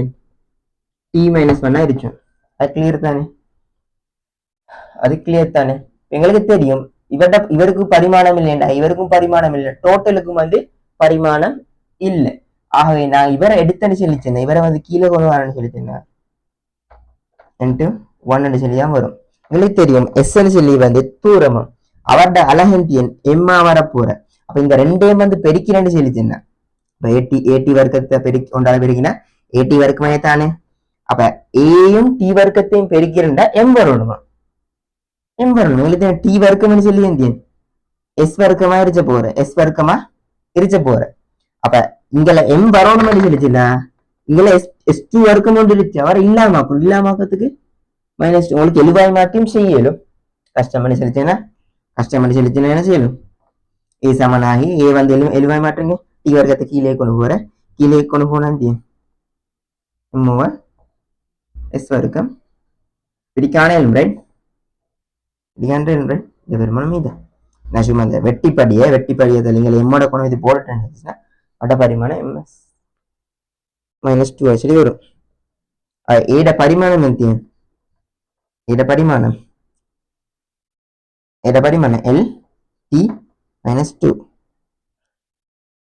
-1 இருக்கும். அது கிளியர் தானே, அது கிளியர் தானே. எங்களுக்கு தெரியும் இவருக்கு பரிமாணம் இல்லைண்டா இவருக்கும் பரிமாணம் இல்லை, டோட்டலுக்கும் வந்து பரிமாணம் இல்லை. ஆகவே நான் இவரை எடுத்தேன்னு சொல்லிச்சேன், இவரை வந்து கீழே கொண்டு வரேன்னு சொல்லிச்சேன் ×1 சொல்லிதான் வரும். எங்களுக்கு தெரியும் எஸ் சொல்லி வந்து தூரமும் அவருடைய அழகந்தியன் எம்மா வர போற. அப்ப இந்த ரெண்டையும் வந்து பெருக்கிறேன்னு சொல்லிச்சுன்னா இப்ப ஏடி வர்க்கத்தை ஒன்றால பெருக்கினா ஏடி வர்க்கமே தானே. அப்ப ஏயும் டி வர்க்கத்தையும் பெருக்கிறேன்டா எம் வரணுமா, எம் வரணும். எங்களுக்கு டி வர்க்கம்னு சொல்லி எந்தியன் எஸ் வர்க்கமா இருச்ச போற, எஸ் வர்க்கமா இருச்ச போற. அப்ப இங்கல எம் வரணும்னு சொல்லிச்சுன்னா இங்கல எஸ்2 வர்க்கம் ஒன்று இருச்சு, அவர் இல்லாமாக்கும், இல்லாமாக்கத்துக்கு -2 உங்களுக்கு எழுவாய் மாற்றியும் செய்யலும். கஷ்டம் பண்ணி செலுத்தினா என்ன செய்யணும், ஏ சமனாகி ஏ வந்து எழுவாய் மாற்றுங்க, டி வர்க்கத்தை கீழே கொண்டு போற, கீழே கொண்டு போனா எஸ் வர்க்கம் பிடிக்கான ரைட் இந்த பெருமானம் இது. நான் சும்மா இந்த வெட்டிப்படியை நீங்கள் எம்மோட கொண்டு இது போட்டுட்டேன்னு அட பரிமாணம் எம்எஸ் -2 சரி வரும். ஏட பரிமாணம் எந்த ஏட பரிமாணம் எல் டி -2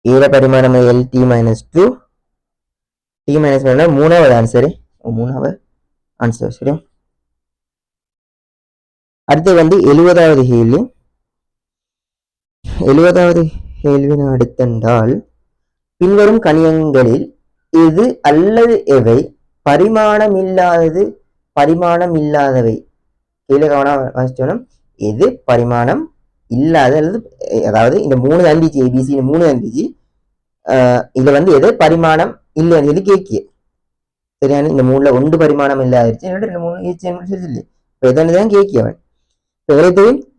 ஏட பரிமாணம் எல் டி -2 டி -1 மூணாவது ஆன்சரு, மூணாவது ஆன்சர் சரி. அடுத்து வந்து 70வது கேள்வி. 70வது கேள்வி நான் எடுத்தென்றால் பின்வரும் கணியங்களில் இது அல்லது எவை பரிமாணம் இல்லாதவை கீழே கவனம் எது பரிமாணம் இல்லாத அல்லது அதாவது இந்த 3 தந்திச்சு ஏபிசி 3 தந்திச்சு இதுல வந்து எது பரிமாணம் இல்லைன்னு சொல்லி கேட்கிய சரியான. இந்த 3ல 1 பரிமாணம் இல்லாதிருச்சு, 3 இல்லை. இப்ப எதனைதான் கேட்கியவன்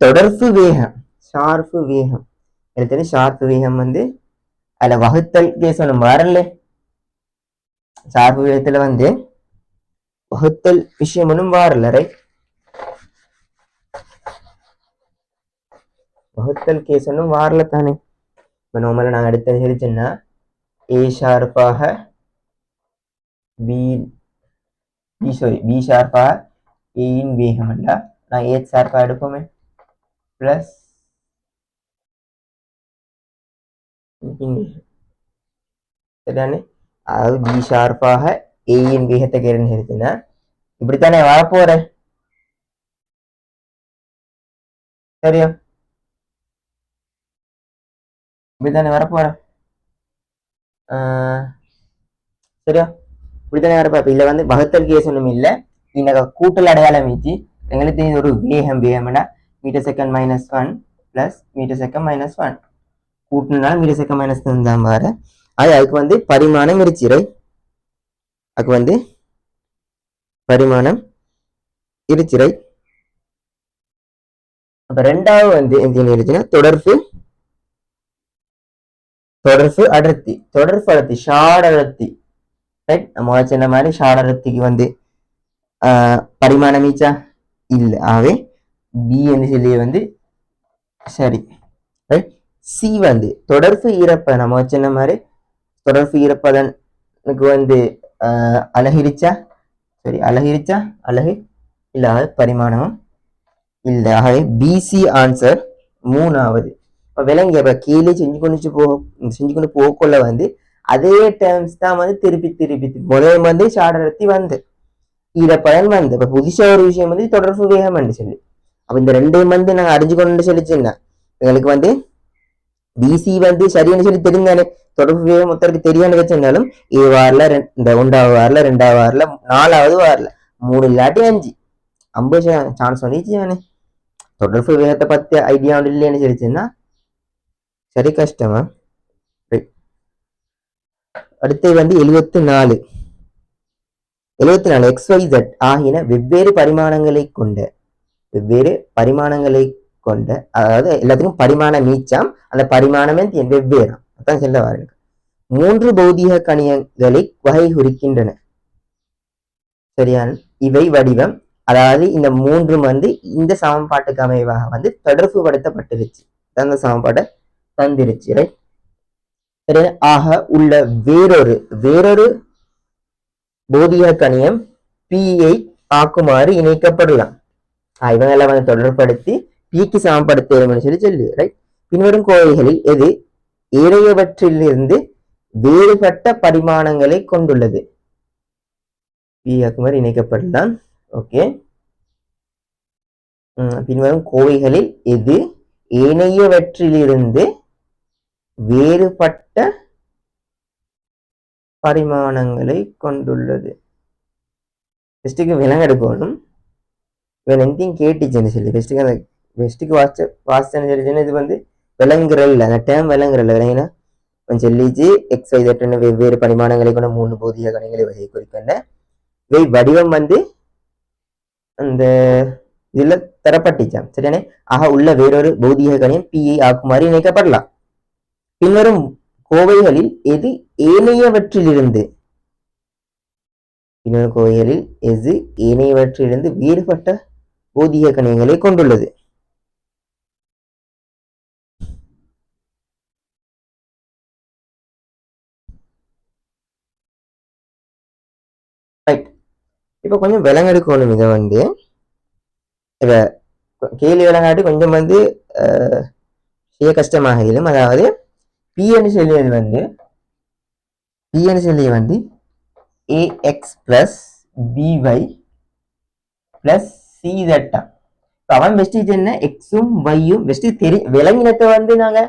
தொடர்பு வேகம் ஷார்ப்பு வேகம் எடுத்து ஷார்ப்பு வேகம் வந்து அதுல வகுத்தல் கேஸ் ஒன்று வரல. சார்பு வேகத்துல வந்து வகுத்தல் விஷயம் ஒன்றும் வரல ரைட், வகுத்தல் கேஸ் ஒன்றும் வரல தானே. இப்போ நார்மலாக நாங்கள் எடுத்தது சொல்லிச்சோன்னா ஏ ஷார்ப்பாக பி ஷார்ப்பாக ஏயின் வேகம் இல்ல, நான் ஏ ஷார்ப்பாக எடுப்போமே பிளஸ் சரிதானே. அதாவது பி ஷார்ப்பாக ஏயின் வேகத்தை கேளுன்னு இருக்குன்னா இப்படித்தானே வரப்போற சரியா இப்படித்தானே வரப்போற சரியா இப்படித்தானே வரப்போ இல்ல வந்து வகுத்தல் கேஸ் ஒன்றும் இல்லை இந்த கூட்டல் அடையாளம் வீச்சு எங்களுக்கு ஒரு வேகம்னா metre second -1 plus metre second -1 கூட்டினால மீட்டர் செகண்ட் -1 தான் வர அதுக்கு வந்து பரிமாணம் இருச்சு ரைட் அதுக்கு வந்து பரிமாணம் இருச்சு ரைட் அப்ப ரெண்டாவது வந்து என்ன இருந்துச்சுன்னா தொடர்பு அடர்த்தி ஷார்ட் அடர்த்தி ரைட் நம்ம சொன்ன மாதிரி ஷார்ட் அடர்த்திக்கு வந்து பரிமாணம் ஈச்சா இல்லை ஆகவே பி என்று சொல்லி வந்து சரி ரைட் சி வந்து தொடர்பு ஈரப்ப நம்ம சொன்ன மாதிரி தொடர்பு ஈரப்பதனுக்கு வந்து அழகிரிச்சா சரி அழகிரிச்சா அழகு இல்லாத பரிமாணமும் இல்லை ஆகவே பிசி ஆன்சர் மூணாவது இப்போ விலங்கிய கீழே செஞ்சு கொண்டு போகக்குள்ள வந்து அதே டேர்ம்ஸ் தான் வந்து திருப்பி முதல் வந்து ஷார்ட் வந்து இத பயன் வந்து இப்ப புதுசா ஒரு விஷயம் வந்து தொடர்பு வேகம் சொல்லி அப்ப இந்த ரெண்டையும் வந்து நாங்க அறிஞ்சு கொண்டு சொல்லிச்சுன்னா எங்களுக்கு வந்து பிசி வந்து சரியான சொல்லி தெரிந்தானே தொடர்பு வேகம் ஒருத்தருக்கு தெரியான்னு வச்சிருந்தாலும் ஏ வாரில் இந்த 1வது வாரில் 2வது வாரில் 4வது வாரில் 3 இல்லாட்டி 5 சான்ஸ் பண்ணிச்சு தொடர்பு வேகத்தை பத்தி ஐடியா ஒன்று இல்லைன்னு சொல்லிச்சுன்னா சரி கஷ்டமா அடுத்து வந்து 74 XYZ ஆகின வெவ்வேறு பரிமாணங்களை கொண்ட அதாவது எல்லாத்துக்கும் பரிமாணம் மீச்சாம் அந்த பரிமாணமே வெவ்வேறு அதான் சொல்ல வாருங்க 3 பௌதிக கணியங்களை வகை குறிக்கின்றன சரியான இவை வடிவம் அதாவது இந்த 3 வந்து இந்த சமன்பாட்டுக்கு அமைவாக வந்து தொடர்பு படுத்தப்பட்டிருச்சு அந்த சமன்பாட்டை தந்திருச்சு ரைட் சரி ஆக உள்ள வேறொரு பௌதிக கணியம் பியை ஆக்குமாறு இணைக்கப்படலாம் இவங்களை வந்து தொடர்படுத்தி பிக்கு சமப்படுத்த சொல்லி ரைட் பின்வரும் கோவைகளில் எது ஏனையவற்றிலிருந்து வேறுபட்ட பரிமாணங்களை கொண்டுள்ளது பி ஆக்குமாறு இணைக்கப்படலாம் ஓகே பின்வரும் கோவைகளில் எது ஏனையவற்றிலிருந்து வேறுபட்ட பரிமாணங்களை கொண்டுள்ளது பெஸ்ட்டுக்கு விலங்கெடுக்கணும் இவன் எந்தையும் கேட்டுச்சுன்னு சொல்லி பெஸ்ட்டுக்கு வாசிச்சேன்னு சொல்லிச்சுன்னா இது வந்து விலங்குறல்ல அந்த டேம் விலங்குறல்ல விலங்கினா கொஞ்சம் சொல்லிச்சு XYZ வெவ்வேறு பரிமாணங்களை கொண்ட 3 பௌதிக கணிகளை வகை குறிக்கின்ற இவை வடிவம் வந்து அந்த இதுல தரப்பட்டுச்சான் சரியானே ஆக உள்ள வேறொரு பௌதிக கணியம் பிஐ ஆக்குமாறு இணைக்கப்படலாம் பின்வரும் கோவைகளில் எது ஏனையவற்றிலிருந்து வேறுபட்ட பௌதிக கணியங்களை கொண்டுள்ளது இப்ப கொஞ்சம் விலங்கெடுக்கணும் இதை வந்து இத கேள்வி விலங்காட்டி கொஞ்சம் வந்து செய்ய கஷ்டமாக இயலும் அதாவது பின்னு சொல்லியது வந்து ax plus by plus cz அவன் வெஸ்டிஜ் என்ன எக்ஸும் வையும் வெஸ்டிஜ் விலங்கினத்தை வந்து நாங்க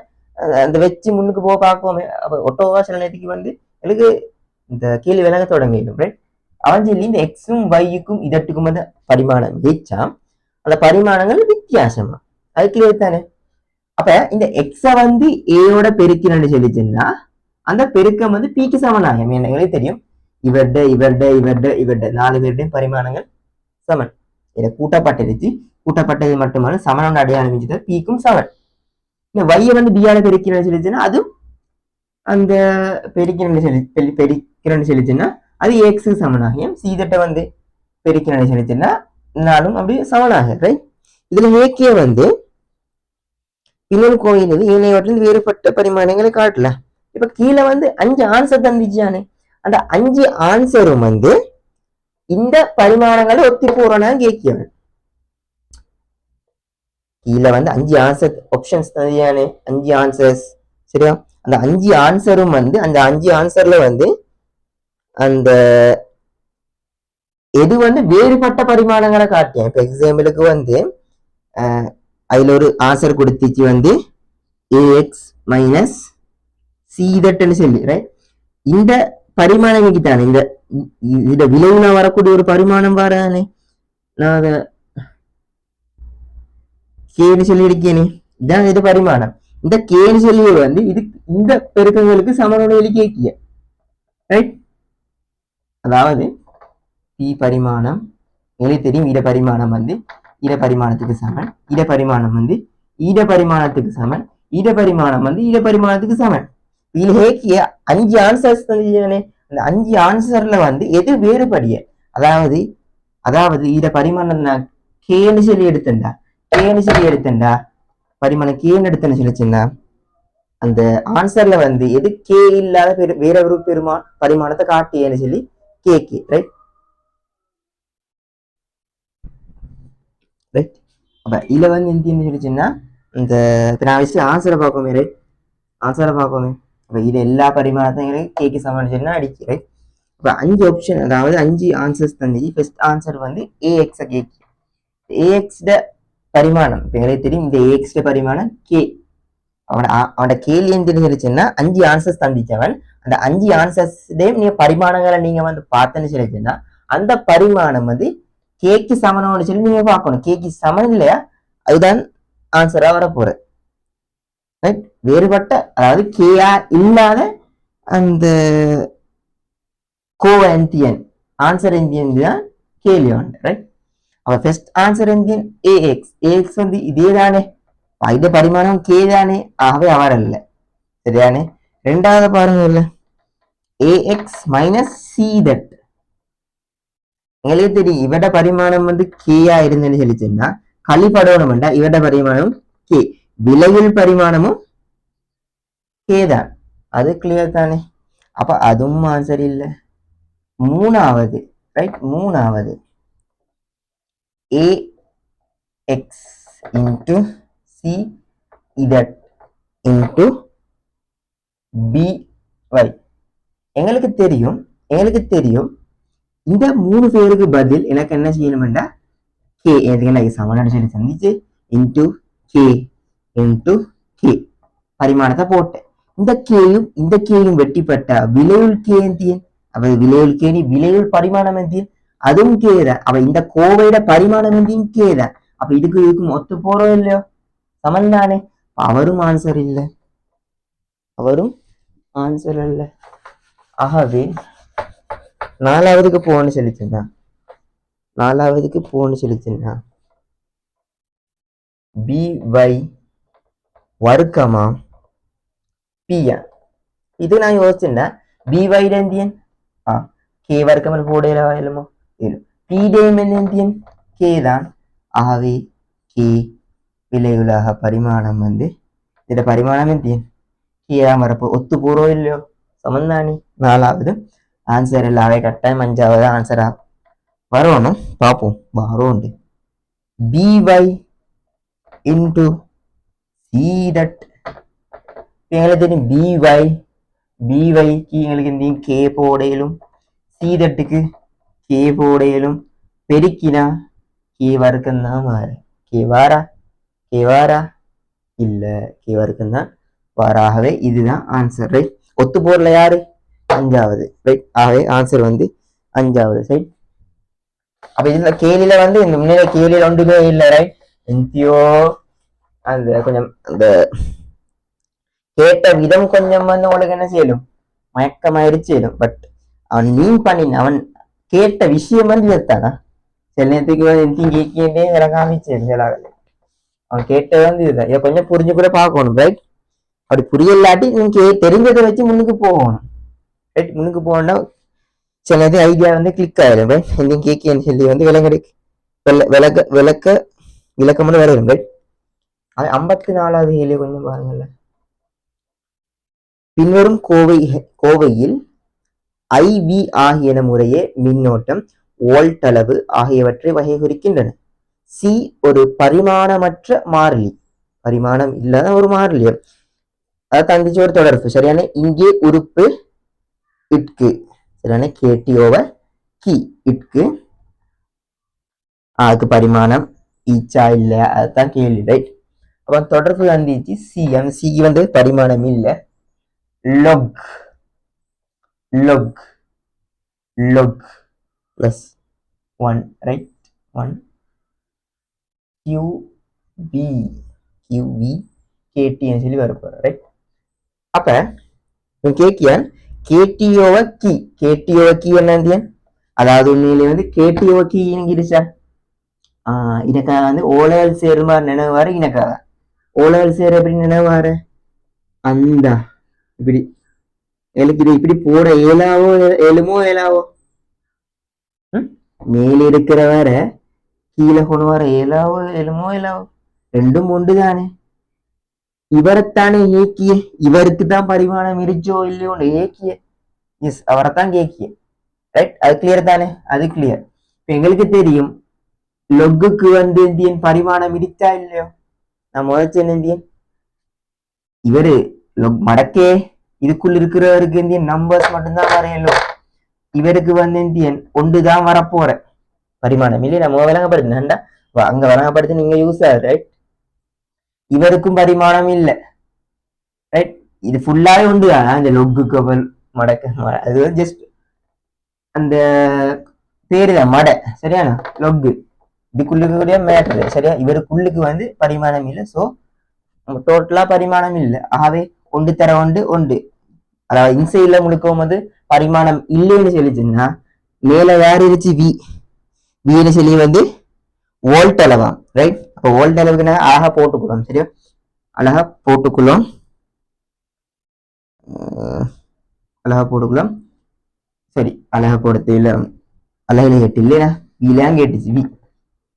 அந்த வச்சு முன்னுக்கு போக பார்ப்போமே அப்ப ஒட்டோவா சில நேரத்துக்கு வந்து எனக்கு இந்த கேள்வி விலங்க தொடங்கிடும் ரைட் அவன் சொல்லி இந்த எக்ஸும் வைக்கும் இதட்டுக்கும் வந்து பரிமாணம் வீச்சாம் அந்த பரிமாணங்கள் வித்தியாசமா அதுக்கு தானே அப்ப இந்த எக்ஸ வந்து ஏயோட பெருக்கிறன்னு சொல்லிச்சுன்னா அந்த பெருக்கம் வந்து பிக்கு சமனாகும் எனக்கு தெரியும் இவர்ட 4 பேருடையும் பரிமாணங்கள் சமன் இதை கூட்டப்பட்டது மட்டுமான சமனோட அடையாளம் பிக்கும் சமன் இந்த வைய வந்து பியால பெருக்கிறன்னு சொல்லிச்சுன்னா அதுவும் அந்த பெருக்கிறன்னு சொல்லிச்சுன்னா அது எக்ஸுக்கு சமனாகும் சீதட்டை வந்து பெருக்கிறன்னு சொல்லிச்சுன்னா நாளும் அப்படி சமனாக ரைட் இதுல ஏக்கிய வந்து பின்னல் கோயில் ஏனையவற்றிலிருந்து வேறுபட்ட பரிமாணங்களை காட்டலாம் இப்ப கீழே வந்து 5 ஆன்சர் தந்துச்சானே அந்த 5 ஆன்சரும் வந்து இந்த பரிமாணங்களை ஒத்தி போறோம்னா கேட்கியவன் கீழே வந்து 5 ஆன்சர் ஆப்ஷன்ஸ் தந்தியானே 5 ஆன்சர்ஸ் சரியா அந்த 5 ஆன்சரும் வந்து அந்த 5 ஆன்சர்ல வந்து அந்த எது வந்து வேறுபட்ட பரிமாணங்களை காட்டியேன். இப்ப எக்ஸாம்பிளுக்கு வந்து அதுல ஒரு ஆன்சர் கொடுத்துச்சு வந்து ஏஎக்ஸ் மைனஸ் சிதட்னு சொல்லி ரைட். இந்த பரிமாணம் தானே இந்த விளைவுனா வரக்கூடிய ஒரு பரிமாணம் வரானே, நான் அதை கேன்னு சொல்லி இருக்கேனே, இதான் இது பரிமாணம். இந்த கேன்னு சொல்லி வந்து இது இந்த பெருக்கங்களுக்கு சமனுடைய கேட்கிய ரைட். அதாவது பி பரிமாணம் எங்களுக்கு தெரியும், இட பரிமாணம் வந்து இட பரிமாணத்துக்கு சமன், இட பரிமாணம் வந்து இட பரிமாணத்துக்கு சமன், இட பரிமாணம் வந்து இட பரிமாணத்துக்கு சமன். இதுல ஹேக்கிய 5 ஆன்சர்ஸ் தந்துச்சானே, அந்த 5 ஆன்சர்ல வந்து எது வேறுபடிய, அதாவது அதாவது இத பரிமாணம் நான் கேன்னு சொல்லி எடுத்தேன்டா பரிமாணம் கேன்னு எடுத்தேன்னு சொல்லிச்சுன்னா அந்த ஆன்சர்ல வந்து எது கே இல்லாத வேற ஒரு பரிமாணத்தை காட்டியேன்னு சொல்லி கேக்கு ரைட். ரைட். அப்ப இதுல வந்து என்ன சொல்லிச்சுன்னா இந்த நான் வச்சு ஆன்சரை பார்ப்போமே ரைட், ஆன்சரை பார்ப்போமே. அப்ப இது எல்லா பரிமாணத்தையும் கேக்கு சமாளிச்சுன்னா அடிக்கிறேன். இப்ப 5 ஆப்ஷன், அதாவது 5 ஆன்சர்ஸ் தந்துச்சு. ஃபர்ஸ்ட் ஆன்சர் வந்து ஏஎக்ஸ கேக்கு. ஏஎக்ஸ் பரிமாணம் இப்ப எங்களுக்கு தெரியும், இந்த ஏஎக்ஸ் பரிமாணம் கே. அவனோட கேள்வி என்ன தெரிஞ்சிருச்சுன்னா 5 ஆன்சர்ஸ் தந்திச்சவன், அந்த 5 ஆன்சர்ஸ்லயும் நீங்க பரிமாணங்களை நீங்க வந்து பார்த்தேன்னு சொல்லிச்சுன்னா அந்த பரிமாணம் வந்து கேக்கு சமனம்னு சொல்லி நீங்க பார்க்கணும். கேக்கு சமன் இல்லையா, அதுதான் ஆன்சரா வர போறது. வேறுபட்ட, அதாவது கேஆ இல்லாத அந்த கோஎன்டியன் ஆன்சர் எந்தியன் தான் கேள்வி வந்து ரைட். அப்ப ஃபர்ஸ்ட் ஆன்சர் எந்தியன் ஏஎக்ஸ். ஏஎக்ஸ் வந்து இதே தானே, இது பரிமாணம் கே தானே, ஆகவே அவரல்ல சரியானே. ரெண்டாவது பாருங்க இல்ல ஏஎக்ஸ் மைனஸ் சி தட். எங்களுக்கு தெரியும் இவட பரிமாணம் வந்து கேயா இருந்தேன்னு சொல்லிச்சுன்னா கழிப்படணும்டா இவட பரிமாணம் கே, விலையில் பரிமாணமும் கே தான், அது கிளியர் தானே. அப்ப அதுவும் ஆன்சர் இல்லை. மூணாவது ரைட், மூணாவது A X into C theta into B Y. எங்களுக்கு தெரியும் இந்த 3 பேருக்கு பதில் எனக்கு என்ன செய்யணும்டா கே, எனக்கு சமன் சொல்லி சந்திச்சு இன்டு கே இன்டு கே பரிமாணத்தை போட்டேன். இந்த கேயும் வெட்டிப்பட்ட விலையுள் கே எந்தியன். அவ விலையுள் கே விலையுள் பரிமாணம் எந்தியன், அதுவும் கே தான். அவ இந்த கோவையோட பரிமாணம் எந்தியும் கே தான். அப்ப இதுக்கும் ஒத்து போறோம் இல்லையோ, சமன் தானே. அவரும் ஆன்சர் இல்லை, அவரும் ஆன்சர் இல்லை. ஆகவே நாலாவதுக்கு போன்னு சொல்லிச்சுன்னா பி வை வர்க்கமா பியா. இது நான் யோசிச்சுன்னா பி வைட எந்தியன் கே வர்க்கம் போடலாமோ, பி டேம் எந்தியன் கே தான். ஆகவே கே விலையுலக பரிமாணம் வந்து இந்த பரிமாணம் எந்தியன் கே வரப்போ ஒத்து போறோ இல்லையோ, சமந்தானி. நாலாவது ஆன்சர் இல்லாவே கட்டாயம் 5வது ஆன்சரா வரணும். பார்ப்போம் வரோண்டு. by into c that எங்களுக்கு தெரியும் byக்கு எங்களுக்கு தெரியும் k போடையிலும் c தட்டுக்கு k போடையிலும் பெருக்கினா k வர்க்கம் தான் மாறு. k வாரா இல்ல, k வர்க்கம் தான் வாராகவே இதுதான் ஆன்சர் ரைட். ஒத்து போடல யாரு, 5வது ரைட். ஆகவே ஆன்சர் வந்து 5வது ரைட். அப்ப இதுல கேள்வியில வந்து இந்த முன்னிலை கேள்வியில ஒன்றுமே இல்லை ரைட். எந்தியோ அந்த கொஞ்சம் அந்த கேட்ட விதம் கொஞ்சம் வந்து உங்களுக்கு என்ன செய்யலும் மயக்கமாயிருச்சு. பட் அவன் மீன் பண்ணின அவன் கேட்ட விஷயம் வந்து இதுதானா, சில நேரத்துக்கு வந்து கேட்கே காமிச்சு அவன் கேட்டது வந்து இதுதான். இதை கொஞ்சம் புரிஞ்சு கூட பார்க்கணும் ரைட். அப்படி புரியலாட்டி நீங்க தெரிஞ்சதை வச்சு முன்னுக்கு போகணும் ரைட். முன்னுக்கு போகணும்னா சில நேரத்தில் ஐடியா வந்து கிளிக் ஆயிடும் ரைட். எந்தையும் கேட்கன்னு சொல்லி வந்து விளக்கம் வரும் ரைட். அது 54வது கேள்வி கொஞ்சம் பாருங்கல்ல. பின்வரும் கோவையில் IV ஆகியன முறையே மின்னோட்டம், வோல்ட் அளவு ஆகியவற்றை வகை குறிக்கின்றன. சி ஒரு பரிமாணமற்ற மாறிலி, பரிமாணம் இல்லாத ஒரு மாறிலியம், அது தந்திச்சு ஒரு தொடர்பு சரியான. இங்கே உறுப்பு இட்கு சரிதானே? கேடி ஓவர் கி இட்க்கு அதுக்கு பரிமாணம் ஈச்சா இல்ல அதுதான் கேள்வி, ரைட்? அப்ப தொடர்பு வந்துச்சு சி, அந்த சிக்கு வந்து பரிமாணம் இல்ல. Lock lock lock plus 1, right? 1 QV QV KT சொல்லி வரப்போற, ரைட்? அப்ப கேக்கியான் கேடி ஓவர் கி, கேடி ஓவர் கி என்ன? அதாவது உண்மையிலே வந்து கேடி ஓவர் கி இங்கிருச்சா எனக்காக வந்து ஓலல் சேரு மாதிரி நினைவாரு. எனக்காக ஓலல் சேரு எப்படி நினைவாரு? அந்த இப்படி எனக்கு இது இப்படி போட ஏலாவோ ஏழுமோ ஏலாவோ மேல இருக்கிற வர கீழே கொண்டு வர ஏலாவோ ஏழுமோ ஏலாவோ ரெண்டும் ஒன்று தானே. இவரைத்தானே ஏக்கிய, இவருக்கு தான் பரிமாணம் இருச்சோ இல்லையோ ஏக்கிய. எஸ், அவரைத்தான் கேக்கிய, ரைட்? அது கிளியர் தானே? அது கிளியர். இப்ப எங்களுக்கு தெரியும் லொக்குக்கு வந்து இந்தியன் பரிமாணம் இருக்கா இல்லையோ. நான் முதல் இந்தியன் இவரு மடக்கே இதுக்குள்ள இருக்கிறவருக்கு இந்தியன் நம்பர்ஸ் மட்டும்தான் வரையலும். இவருக்கு வந்து இந்தியன் ஒன்றுதான் வரப்போற பரிமாணம் இல்லையே. நம்ம விளங்கப்படுத்தினா அங்க விளங்கப்படுத்தி நீங்க யூஸ் ஆகுது, ரைட்? இவருக்கும் பரிமாணம் இல்லை, ரைட்? இது ஃபுல்லாவே உண்டு தானா இந்த லொக்குக்கு மடக்க, அது ஜஸ்ட் அந்த பேரு தான் மடை, சரியானா? லொக்கு இதுக்குள்ளுக்கு மேட்ரு, சரியா? இவருக்குள்ளுக்கு வந்து பரிமாணம் இல்லை. ஸோ டோட்டலா பரிமாணம் இல்லை. ஆகவே ஒன்று தர ஒன்று. அதாவது இன்சைட்ல முழுக்கவும் வந்து பரிமாணம் இல்லைன்னு சொல்லிச்சுன்னா மேல யார் இருச்சு? வி. வின்னு சொல்லி வந்து வோல்ட் அளவாம், ரைட்? அப்போ வோல்ட் அளவுக்கு நான் அழகா போட்டுக்கிறோம், சரியா? அழகா போட்டுக்குள்ளோம், சரி. அழகா போடுறது இல்லை, அழகில கேட்டு இல்லையா? விலாம் கேட்டுச்சு. வி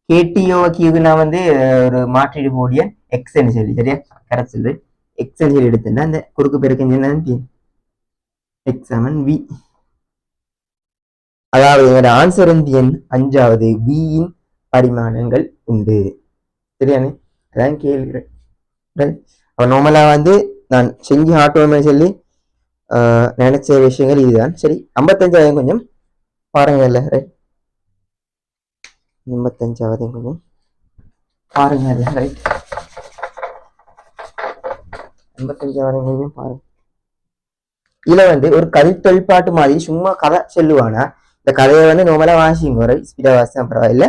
கேடிஓ கியூக்கு நான் வந்து ஒரு மாற்றீடு கூடிய எக்ஸ்ன்னு சொல்லி, சரியா? கரெக்ட் சொல்லு. எக்ஸ்ன்னு சொல்லி எடுத்தேன்னா அந்த குறுக்கு பெருக்கு எக்ஸாமன் வி. அதாவது என்னோட ஆன்சர் எண் 5வது வியின் பரிமாணங்கள் உண்டு, சரியானே? அதான் கேள்வி. அப்ப நார்மலா வந்து நான் செஞ்சு ஆட்டோமே சொல்லி நினைச்ச விஷயங்கள் இதுதான். சரி, 55வது கொஞ்சம் பாருங்கல்ல, ரைட்? 55வது கொஞ்சம் பாருங்க, ரைட்? 55வது கொஞ்சம் பாருங்க. இதுல வந்து ஒரு கல்தொழிற்பாட்டு மாதிரி சும்மா கதை சொல்லுவானா, இந்த கதையை வந்து நார்மலா வாசிங்க, ரைட்? ஸ்பீடா வாசிச்சா பரவாயில்ல.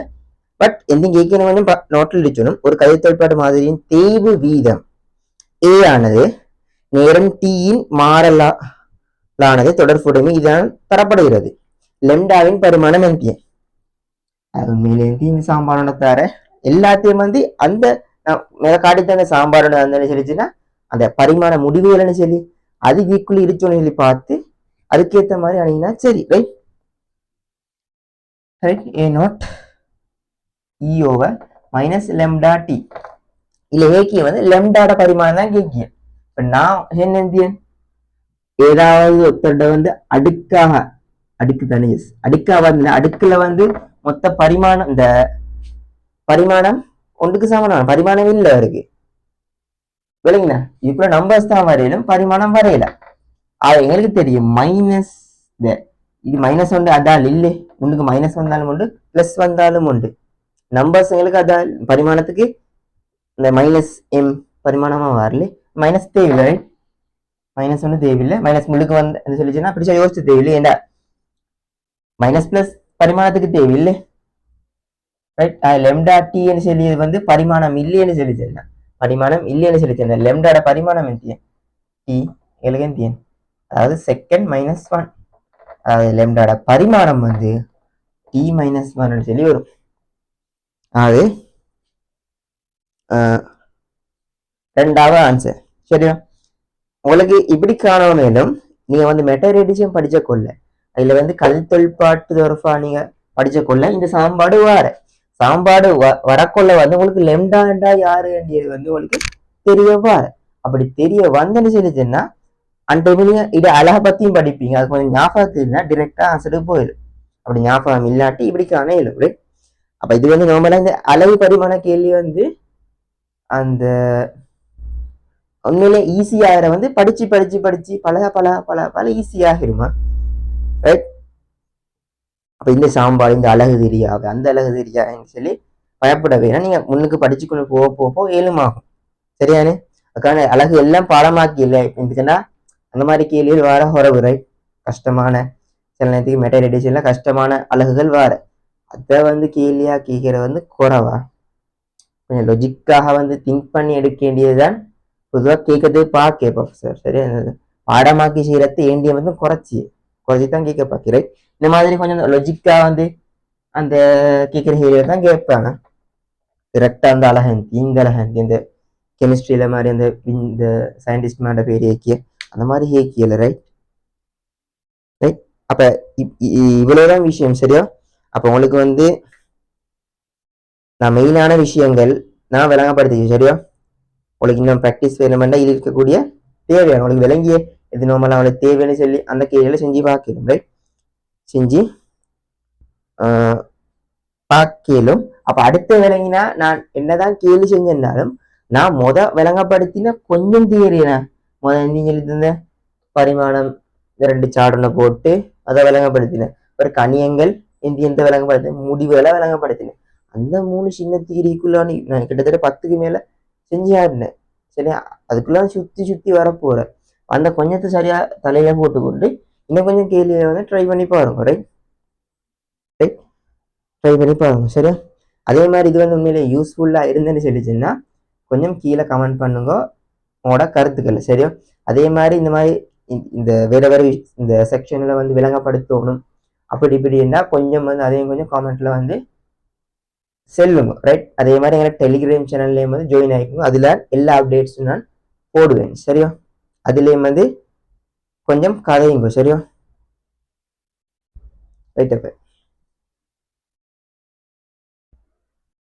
பட் எந்த கேட்கணும் கொஞ்சம் நோட்டில் அடிச்சணும். ஒரு கதிர்த்தொழிற்பாட்டு மாதிரியின் தேய்வு வீதம் ஏ ஆனது நேரம் டீயின் மாறலானது தொடர்புடைமை இதனால் தரப்படுகிறது. லெம்டாவின் பரிமாணம் எம்பிஎன். அது உண்மையிலே இந்த சாம்பாரோட தர எல்லாத்தையும் வந்து அந்த மேல காட்டித்த அந்த சாம்பாரோட அந்த சொல்லிச்சுன்னா அந்த பரிமாண முடிவுகள்னு சொல்லி அது வீக்குள்ள இருச்சோன்னு சொல்லி பார்த்து அதுக்கேற்ற மாதிரி அணிங்கன்னா சரி, right? Right? A note E over minus lambda D. இல்ல ஏக்கிய வந்து லெம்டாட பரிமாணம் தான் கேக்கிய. இப்ப நான் என்ன ஏதாவது ஒருத்தர்ட வந்து அடுக்காக அடுக்கு தானே, அடுக்கா வந்து அடுக்குல வந்து மொத்த பரிமாணம் இந்த பரிமாணம் ஒன்றுக்கு சமமான பரிமாணம் இல்லை இருக்கு, விளங்கினா? இதுக்குள்ள நம்பர்ஸ் தான் வரையிலும் பரிமாணம் வரையல. அது எங்களுக்கு தெரியும் மைனஸ் இது மைனஸ் ஒன்று அதால் இல்லை, ஒன்றுக்கு மைனஸ் வந்தாலும் உண்டு பிளஸ் வந்தாலும் உண்டு. நம்பர்ஸ் எங்களுக்கு அதான் பரிமாணத்துக்கு இந்த மைனஸ் எம் பரிமாணமா வரல, மைனஸ் தேவையில்லை, மைனஸ் ஒன்று தேவையில்லை. மைனஸ் முழுக்க வந்து சொல்லிச்சுன்னா அப்படி யோசிச்சு தேவையில்லை. ஏண்டா மைனஸ் பிளஸ் பரிமாணத்துக்கு தேவையில்லை, ரைட்? லெம்டா டி சொல்லி வந்து பரிமாணம் இல்லைன்னு சொல்லிச்சேன், பரிமாணம் இல்லைன்னு சொல்லிச்சேன். லெம்டாட பரிமாணம் எந்தியன் டி எங்களுக்கு எந்தியன், அதாவது செகண்ட் மைனஸ் 1. அதாவது லெம்டாட பரிமாணம் வந்து டி மைனஸ் 1 சொல்லி வரும். அது ரெண்டாவது ஆன்சர், சரியா? உங்களுக்கு இப்படி காண மேலும் நீங்க வந்து மெட்டரேடிஷன் படிச்ச கொள்ள அதுல வந்து கல்தொழிற்பாட்டு தொடர்பா நீங்க படிச்ச கொள்ள இந்த சாம்பாடு சாம்பாடு வரக்கொள்ள வந்து உங்களுக்கு லெம்டாண்டா யாரு வந்து உங்களுக்கு தெரிய வார. அப்படி தெரிய வந்தேன்னு சொல்லிச்சுன்னா அந்த நீங்க இது அழகை பத்தியும் படிப்பீங்க. அது கொஞ்சம் ஞாபகத்துலன்னா டிரெக்டா ஆன்சருக்கு போயிடும். அப்படி ஞாபகம் இல்லாட்டி இப்படி காண இயலும். அப்ப இது வந்து நார்மலா இந்த அளவு பரிமாண கேள்வி வந்து அந்த உண்மையிலே ஈஸியாகிற வந்து படிச்சு படிச்சு படிச்சு பல ஈஸியாகிருமா, ரைட்? அப்போ இந்த சாம்பார் இந்த அழகு தெரியாது அந்த அழகு தெரியாதுன்னு சொல்லி பயப்படவே ஏன்னா நீங்கள் முன்னுக்கு படிச்சுக்கொண்டு போக போக ஏழுமாகும் சரியானே அதுக்கான அழகு எல்லாம் பாடமாக்கி இல்லை ఎందుకన్నా அந்த மாதிரி கேள்விகள் வார உறவுரை கஷ்டமான சில நேரத்துக்கு மெட்டீரியல் கஷ்டமான அழகுகள் வார அதை வந்து கேள்வியா கேட்கிற வந்து குறைவா கொஞ்சம் லொஜிக்காக வந்து திங்க் பண்ணி எடுக்க வேண்டியதுதான் பொதுவாக கேட்கறது கேட்போம் சார் சரியா பாடமாக்கி செய்யறது ஏண்டிய வந்து குறைச்சி தான் கேட்க பார்க்கிறேன் இந்த மாதிரி கொஞ்சம் லொஜிக்கா வந்து அந்த கேட்குற கேள்வியை தான் கேட்பாங்க கரெக்டாக அந்த அழகந்தி இந்த அழகந்தி இந்த கெமிஸ்ட்ரியில மாதிரி இந்த சயின்டிஸ்ட் மேட பேர் ஏக்கிய அந்த மாதிரி ஏக்கியல ரைட் ரைட் அப்ப இவ்வளவுதான் விஷயம் சரியா அப்ப உங்களுக்கு வந்து நான் மெயினான விஷயங்கள் நான் விளங்கப்படுத்திக்க சரியா உங்களுக்கு இன்னும் ப்ராக்டிஸ் வேணுமெண்டா இது இருக்கக்கூடிய தேவையான உங்களுக்கு விளங்கிய எது நார்மலாக அவளுக்கு தேவைன்னு சொல்லி அந்த கேள்வியில செஞ்சு பார்க்கணும் ரைட் செஞ்சு பார்க்கலும் அப்ப அடுத்த விளங்கினா நான் என்னதான் கேள்வி செஞ்சிருந்தாலும் நான் விளங்கப்படுத்தின கொஞ்சம் தியறினா நீங்க எழுதுன பரிமாணம் 2 சாடனை போட்டு அதை விளங்கப்படுத்தினேன் ஒரு கணியங்கள் எந்த விளங்கப்படுத்தின முடிவுகளை விளங்கப்படுத்தினேன் அந்த 3 சின்ன தியரிக்குள்ளான நான் கிட்டத்தட்ட 10க்கு மேல செஞ்சாருனேன் சரியா அதுக்குள்ள சுத்தி வரப்போறேன் அந்த கொஞ்சத்தை சரியா தலையில போட்டுக்கொண்டு இன்னும் கொஞ்சம் கேள்வியை வந்து ட்ரை பண்ணி பாருங்க ரைட் ட்ரை பண்ணி பாருங்க சரியா அதே மாதிரி இது வந்து உண்மையிலே யூஸ்ஃபுல்லா இருந்துன்னு சொல்லிச்சுன்னா கொஞ்சம் கீழே கமெண்ட் பண்ணுங்க உங்களோட கருத்துக்கள் சரியா அதே மாதிரி இந்த மாதிரி இந்த வேற இந்த செக்ஷன்ல வந்து விளங்கப்படுத்தணும் அப்படி இப்படி இருந்தால் கொஞ்சம் வந்து அதையும் கொஞ்சம் காமெண்ட்ல வந்து செல்லுங்க ரைட் அதே மாதிரி எங்களை டெலிகிராம் சேனல்லையும் வந்து ஜாயின் ஆகிக்கோங்க அதில் எல்லா அப்டேட்ஸும் நான் போடுவேன் சரியா அதுலேயும் வந்து கொஞ்சம் கதையுங்க சரியா ரைட் அப்போ